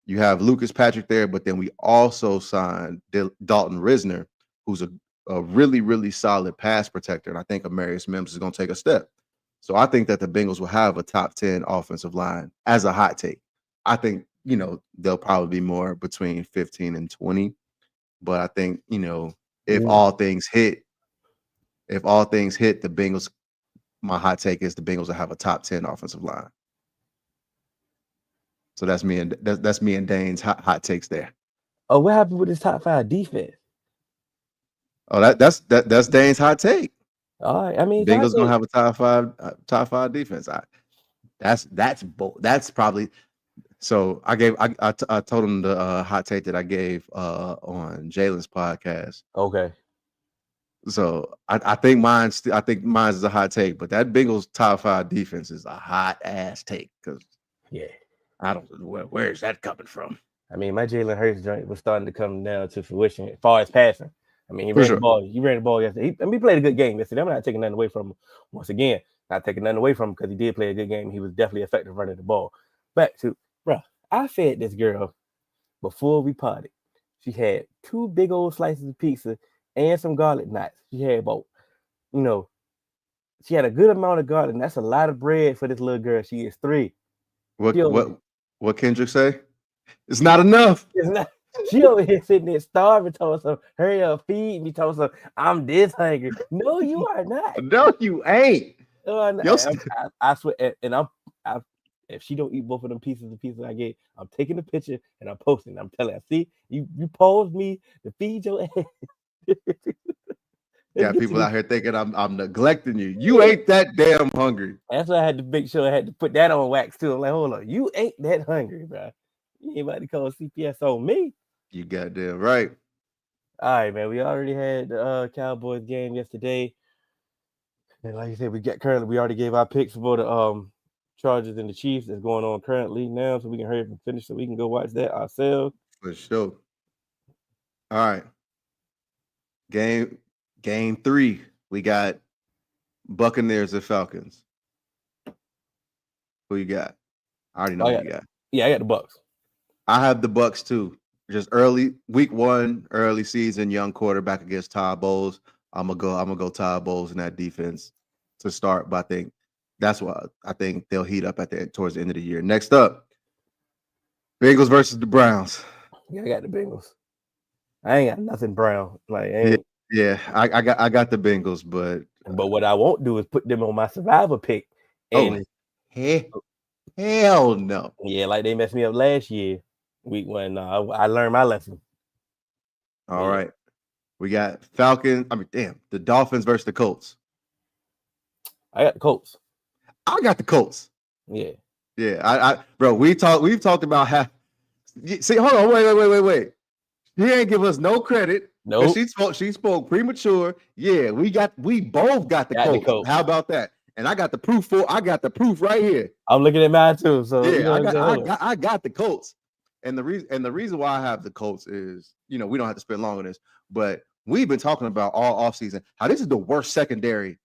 You have Lucas Patrick there, but then we also signed Dalton Risner, who's a really, really solid pass protector. And I think Amarius Mims is going to take a step. So I think that the Bengals will have a top 10 offensive line as a hot take. I think, they'll probably be more between 15 and 20. But I think, if all things hit, the Bengals, my hot take is the Bengals will have a top 10 offensive line. So that's me and Dane's hot takes there. Oh, what happened with his top 5 defense? Oh, that's Dane's hot take. All right, I mean, Bengals gonna have a top five defense. That's probably. So I told him the hot take that I gave on Jalen's podcast. Okay. So I think mine's is a hot take, but that Bengals top 5 defense is a hot ass take because I don't know where is that coming from. I mean, my Jalen Hurts joint was starting to come down to fruition as far as passing. I mean, he ran the ball. He ran the ball yesterday. He played a good game yesterday. I'm not taking nothing away from him. Once again, not taking nothing away from him because he did play a good game. He was definitely effective running the ball. Back to, bro, I fed this girl before we parted. She had 2 big old slices of pizza and some garlic knots. She had about, she had a good amount of garlic. And that's a lot of bread for this little girl. She is 3. What Kendrick say? It's not enough. It's not. She over here sitting there starving, told her, hurry up, feed me, told her, I'm this hungry. No, you are not. No, you ain't. I swear, and if she don't eat both of them pieces of pizza I gave, I'm taking a picture and I'm posting. I'm telling her, see, you paused me to feed your ass. Got people out here thinking I'm neglecting you. You ain't that damn hungry. That's why I had to make sure I had to put that on wax too. I'm like, hold on, you ain't that hungry, bro. You ain't about to call CPS on me. You goddamn right. All right, man. We already had the Cowboys game yesterday. And like I said, we already gave our picks for the Chargers and the Chiefs that's going on currently now, so we can hurry up and finish so we can go watch that ourselves. For sure. All right. Game 3. We got Buccaneers and Falcons. Who you got? I already know who you got. Yeah, I got the Bucks. I have the Bucks too. Just week 1, early season, young quarterback against Todd Bowles. I'm gonna go Todd Bowles in that defense to start. But I think that's what I think they'll heat up towards the end of the year. Next up, Bengals versus the Browns. Yeah, I got the Bengals. I ain't got nothing Brown. Like, I got the Bengals, but what I won't do is put them on my survivor pick. And hell no. Yeah, like they messed me up last year. Week 1. I learned my lesson. All right. We got Falcons. The Dolphins versus the Colts. I got the Colts. I got the Colts. Yeah. Yeah. Bro, we've talked about how. See, hold on, wait. He ain't give us no credit. No. She spoke premature. Yeah, we both got the Colts. How about that? And I got the proof right here. I'm looking at mine too. So yeah, I got the Colts. And the reason why I have the Colts is, we don't have to spend long on this, but we've been talking about all offseason how this is the worst secondary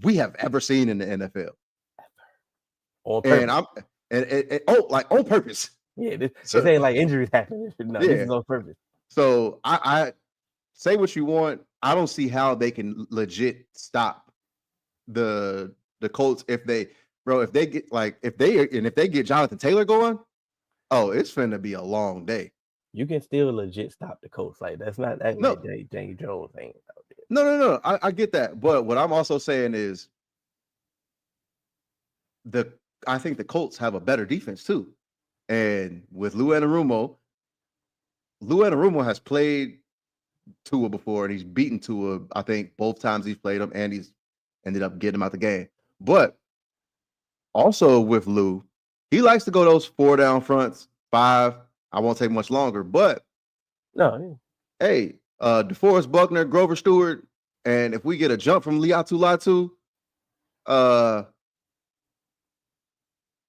we have ever seen in the NFL. On purpose. And on purpose. Yeah, this ain't like injuries happen. No, this is on purpose. So I say what you want. I don't see how they can legit stop the Colts if they get Jonathan Taylor going. Oh, it's finna be a long day. You can still legit stop the Colts. Like that's not acting No. like Daniel Jones ain't out there. No. I get that, but what I'm also saying is I think the Colts have a better defense too, and with Lou Anarumo has played Tua before, and he's beaten Tua. I think both times he's played him, and he's ended up getting him out the game. But also with Lou, he likes to go those 4 down fronts, 5. I won't take much longer, but No, hey, DeForest Buckner, Grover Stewart, and if we get a jump from Liatu Latu,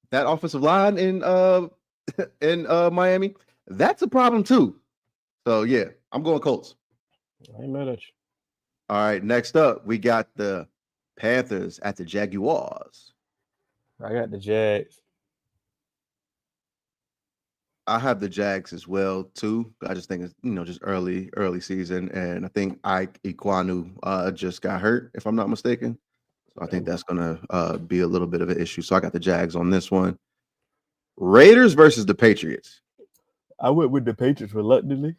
that offensive line in Miami, that's a problem too. So yeah, I'm going Colts. I ain't mad at you. All right, next up, we got the Panthers at the Jaguars. I got the Jags. I have the Jags as well too. I just think it's just early season, and I think Ike Ekwonu just got hurt, if I'm not mistaken. So I think that's gonna be a little bit of an issue. So I got the Jags on this one. Raiders versus the Patriots. I went with the Patriots reluctantly.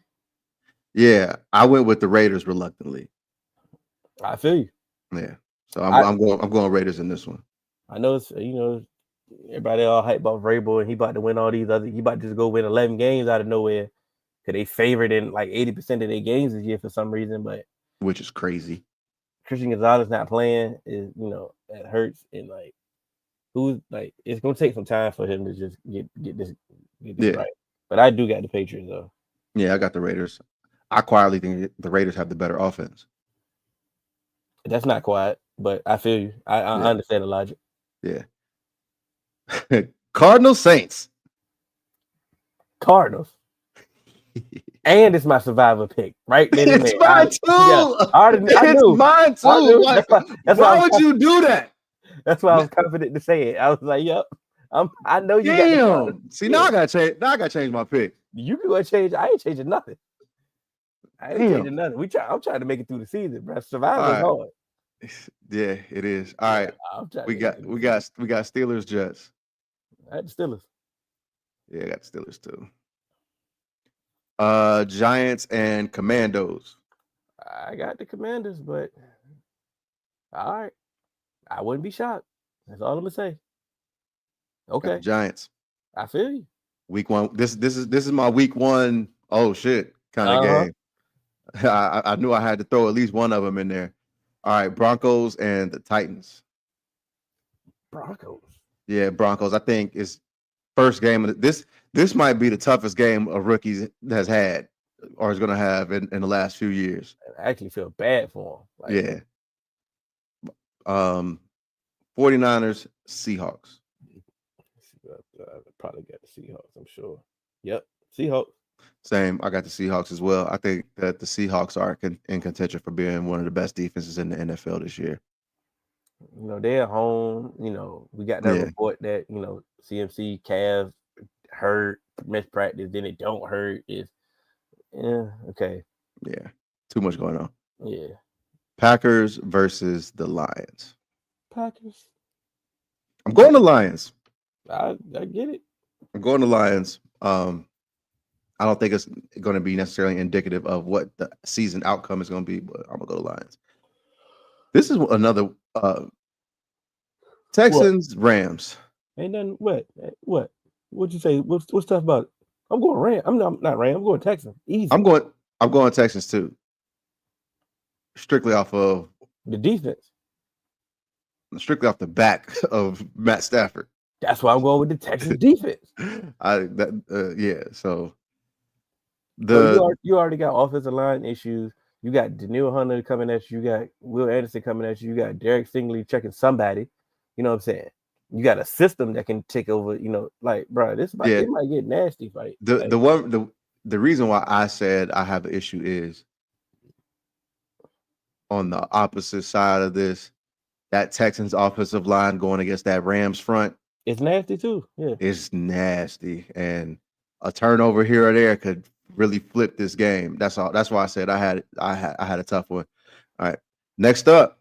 Yeah, I went with the Raiders reluctantly. I feel you. Yeah, so I'm going Raiders in this one. I know it's everybody all hype about Vrabel and he about to win all these other. He about to just go win 11 games out of nowhere because they favored in like 80% of their games this year for some reason. But which is crazy. Christian Gonzalez not playing is that hurts, and like it's gonna take some time for him to just get this right. But I do got the Patriots though. Yeah, I got the Raiders. I quietly think the Raiders have the better offense. That's not quiet, but I feel you. I understand the logic. Yeah. Cardinals Saints. Cardinals. And it's my survivor pick, right? It's mine too. It's mine too. Why would you do that? That's why I was confident to say it. I was like, "Yep, I know you." Damn. See, now I gotta change. Now I gotta change my pick. You can go change. I ain't changing nothing. Changing nothing. I'm trying to make it through the season, bro. Survivor is hard. Yeah, it is. All right, we got Steelers Jets. I had the Steelers. Yeah, I got the Steelers too. Giants and Commandos. I got the Commanders, but all right, I wouldn't be shocked. That's all I'm gonna say. Okay, Giants. I feel you. Week 1. This is my week 1. Oh shit, kind of game. I knew I had to throw at least one of them in there. All right, Broncos and the Titans. Broncos. Yeah, Broncos. I think is first game of this. This might be the toughest game a rookie has had or is going to have in the last few years. I actually feel bad for him. Yeah. 49ers, Seahawks. Probably got the Seahawks, I'm sure. Yep, Seahawks. Same. I got the Seahawks as well. I think that the Seahawks are in contention for being one of the best defenses in the NFL this year. They're at home. We got that report that, CMC, Cavs hurt, missed practice, then it don't hurt. Okay. Yeah. Too much going on. Yeah. Packers versus the Lions. Packers. I'm going to Lions. I get it. I'm going to Lions. I don't think it's going to be necessarily indicative of what the season outcome is going to be, but I'm going to go to Lions. This is another Texans, Rams. Ain't nothing. What? What'd you say? What's tough about it? I'm going Rams. I'm not Rams. I'm going Texans. Easy. I'm going Texans too. Strictly off of the defense. Strictly off the back of Matt Stafford. That's why I'm going with the Texans defense. So you already got offensive line issues. You got Daniel Hunter coming at you. You got Will Anderson coming at you. You got Derek Stingley checking somebody. You know what I'm saying? You got a system that can take over. Bro, it might get nasty. Right? The reason why I said I have an issue is on the opposite side of this. That Texans offensive line going against that Rams front. It's nasty too. Yeah, it's nasty, and a turnover here or there could really flip this game. That's all. That's why I said I had a tough one. All right, next up,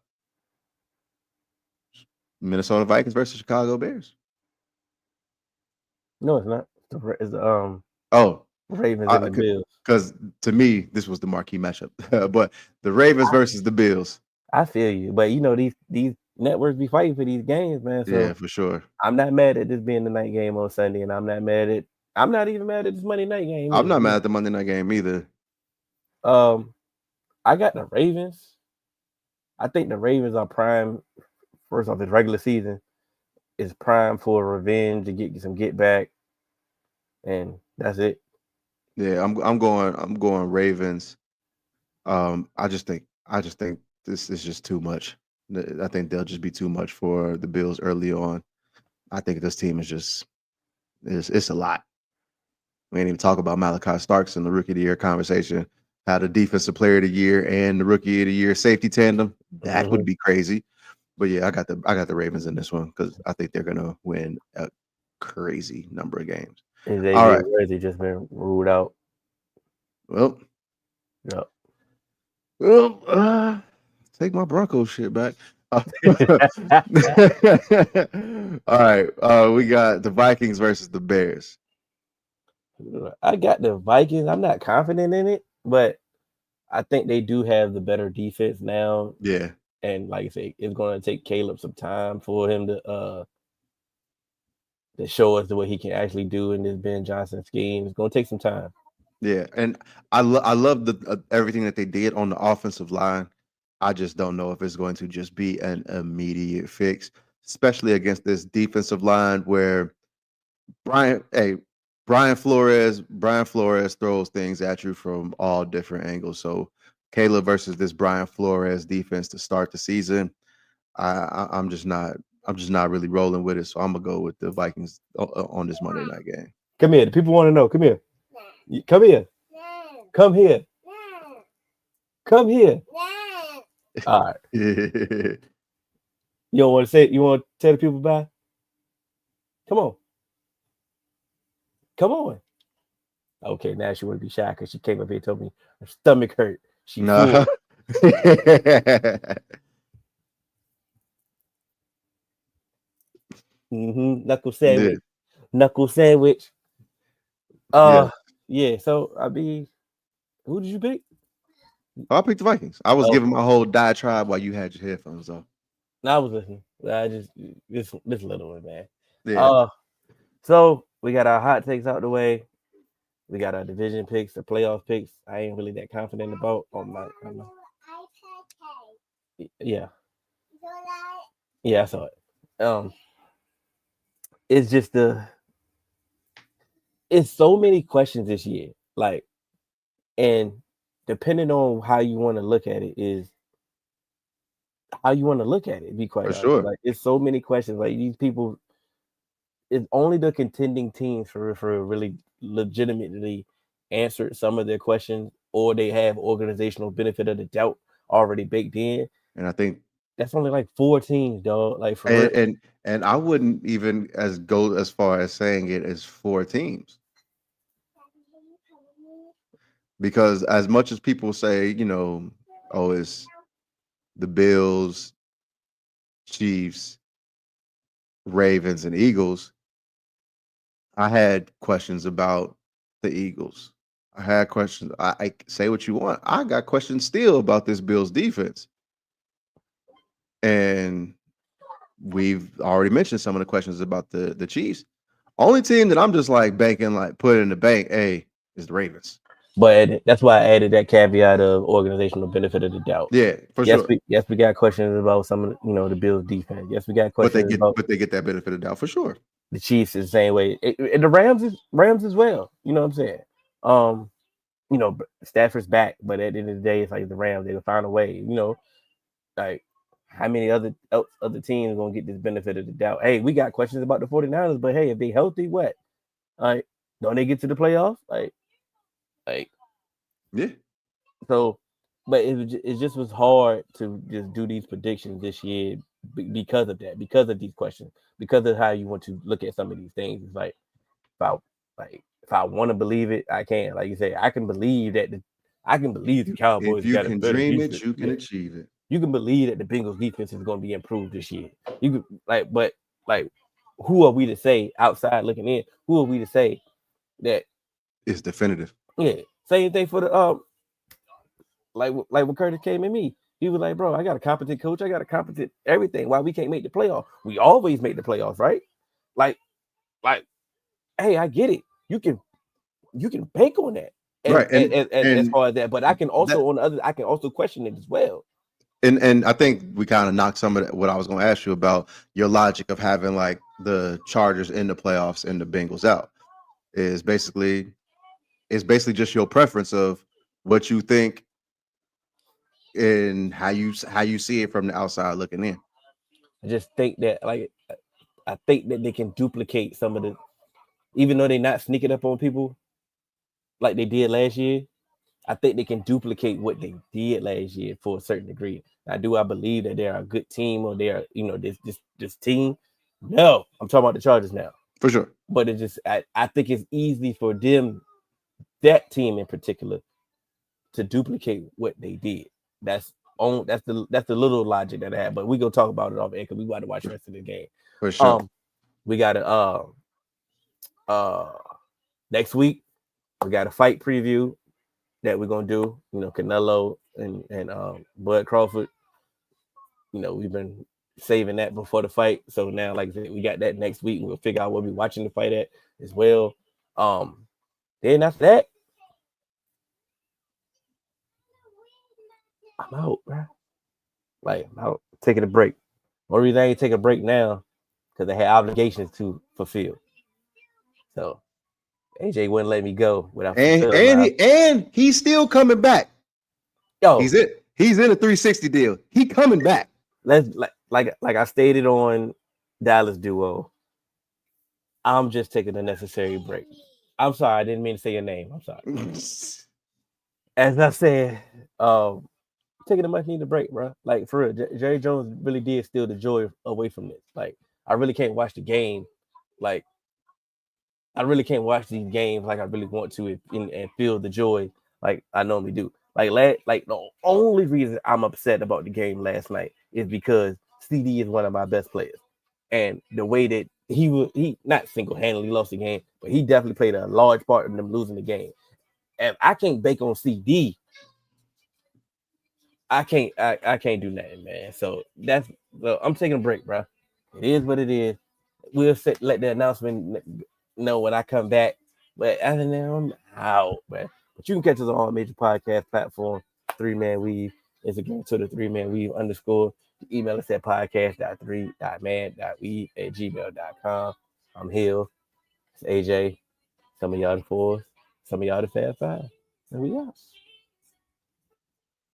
Minnesota Vikings versus Chicago Bears. No, it's not. Oh, Ravens and the Bills. because to me this was the marquee matchup, but the Ravens versus the Bills. I feel you, but you know these networks be fighting for these games, man. So Yeah, for sure. I'm not mad at this being the night game on Sunday, and I'm not even mad at this Monday night game. I'm not mad at the Monday night game either. I got the Ravens. I think the Ravens are prime. First off, this regular season is prime for revenge to get some get back, and that's it. Yeah, I'm going Ravens. I just think this is just too much. I think they'll just be too much for the Bills early on. I think this team is just it's a lot. We ain't even talk about Malachi Starks in the Rookie of the Year conversation. How the Defensive Player of the Year and the Rookie of the Year safety tandem. That would be crazy. But yeah, I got the Ravens in this one because I think they're gonna win a crazy number of games. And All right. Worthy just been ruled out. Well, Yep. well, take my Broncos shit back. All right. We got the Vikings versus the Bears. I got the Vikings. I'm not confident in it, but I think they do have the better defense now. Yeah. And like I say, it's going to take Caleb some time for him to show us what he can actually do in this Ben Johnson scheme. It's going to take some time. Yeah, and I love the everything that they did on the offensive line. I just don't know if it's going to just be an immediate fix, especially against this defensive line where Brian Flores throws things at you from all different angles. So Caleb versus this Brian Flores defense to start the season, I'm just not really rolling with it. So I'm gonna go with the Vikings on this Monday night game. Come here. The people want to know. Come here. Come here. Come here. Come here. All right. You don't want to say it? You want to tell the people bye? Come on. Come on. Okay, now she want to be shy because she came up here and told me her stomach hurt. She full. Knuckle sandwich. Yeah. Knuckle sandwich. Yeah. So I mean, who did you pick? I picked the Vikings. I was giving my whole diatribe while you had your headphones on. I was listening. I just this little one, man. Yeah. So we got our hot takes out the way. We got our division picks, the playoff picks. I ain't really that confident about on my. Yeah. Yeah, I saw it. It's just it's so many questions this year. Like, and depending on how you want to look at it is how you want to look at it. Be quite honest. Sure. Like, it's so many questions. Like these people, it's only the contending teams for really legitimately answered some of their questions, or they have organizational benefit of the doubt already baked in. And I think that's only like 4 teams, dog. Like for and I wouldn't even go as far as saying it as 4 teams. Because as much as people say, it's the Bills, Chiefs, Ravens, and Eagles, I had questions about the Eagles. I had questions. I say what you want. I got questions still about this Bills defense. And we've already mentioned some of the questions about the Chiefs. Only team that I'm just like banking, like put in the bank, is the Ravens. But that's why I added that caveat of organizational benefit of the doubt. Yeah, for sure. Yes, we got questions about some of the Bills defense. Yes, we got questions but they get that benefit of the doubt for sure. The Chiefs is the same way. And the Rams as well. You know what I'm saying? Stafford's back, but at the end of the day, it's like the Rams, they'll find a way. Like how many other teams gonna get this benefit of the doubt? Hey, we got questions about the 49ers, but hey, if they healthy, what? Like, don't they get to the playoffs? Like yeah. So, but it just was hard to just do these predictions this year because of that, because of these questions, because of how you want to look at some of these things. It's like if I want to believe it, I can. Like you say, I can believe that the Cowboys. If you can dream it, you can achieve it. You can believe that the Bengals defense is going to be improved this year. You can but who are we to say outside looking in? Who are we to say that it's definitive. Yeah, same thing for the like when Curtis came at me, he was like, "Bro, I got a competent coach, I got a competent everything. Why we can't make the playoff? We always make the playoffs, right? Like, hey, I get it. You can bank on that, Right. as far as that. But I can also that, on the other, I can also question it as well. and I think we kind of knocked some of what I was going to ask you about your logic of having like the Chargers in the playoffs and the Bengals out is basically just your preference of what you think and how you see it from the outside looking in. I just think that I think that they can duplicate some of the, even though they're not sneaking up on people like they did last year. I think they can duplicate what they did last year for a certain degree. Now, do I believe that they're a good team or they're, this team? No, I'm talking about the Chargers now. For sure. But it just, I think it's easy for them, that team in particular, to duplicate what they did. That's the little logic that I have. But we gonna talk about it off air because we got to watch the rest of the game. For sure. We got to next week we got a fight preview that we're gonna do. Canelo and Bud Crawford. We've been saving that before the fight. So now, like I said, we got that next week. We'll figure out where we're watching the fight at as well. Then after that, I'm out, bro. Like, I'm out taking a break. One reason I ain't take a break now because I had obligations to fulfill. So AJ wouldn't let me go without and he's still coming back. Yo, he's in a 360 deal. He coming back. Let's like I stated on Dallas Duo. I'm just taking a necessary break. I'm sorry, I didn't mean to say your name. I'm sorry. As I said, taking a much needed break, bro. Like for real, Jerry Jones really did steal the joy away from this. Like I really can't watch the game. Like I really can't watch these games like I really want to and feel the joy like I normally do. Like the only reason I'm upset about the game last night is because CD is one of my best players, and the way that he not single-handedly lost the game, but he definitely played a large part in them losing the game. And I can't bake on CD. I can't do nothing, man. So I'm taking a break, bro. It is what it is. We'll let the announcement know when I come back. But other than that, I'm out, man. But you can catch us on all major podcast platform. 3-Man Weave. Instagram, Twitter, 3-Man Weave _. Email us at podcast.3.man.weave@gmail.com. I'm Hill. It's AJ. Some of y'all the fours. Some of y'all the Fab Five. And we out.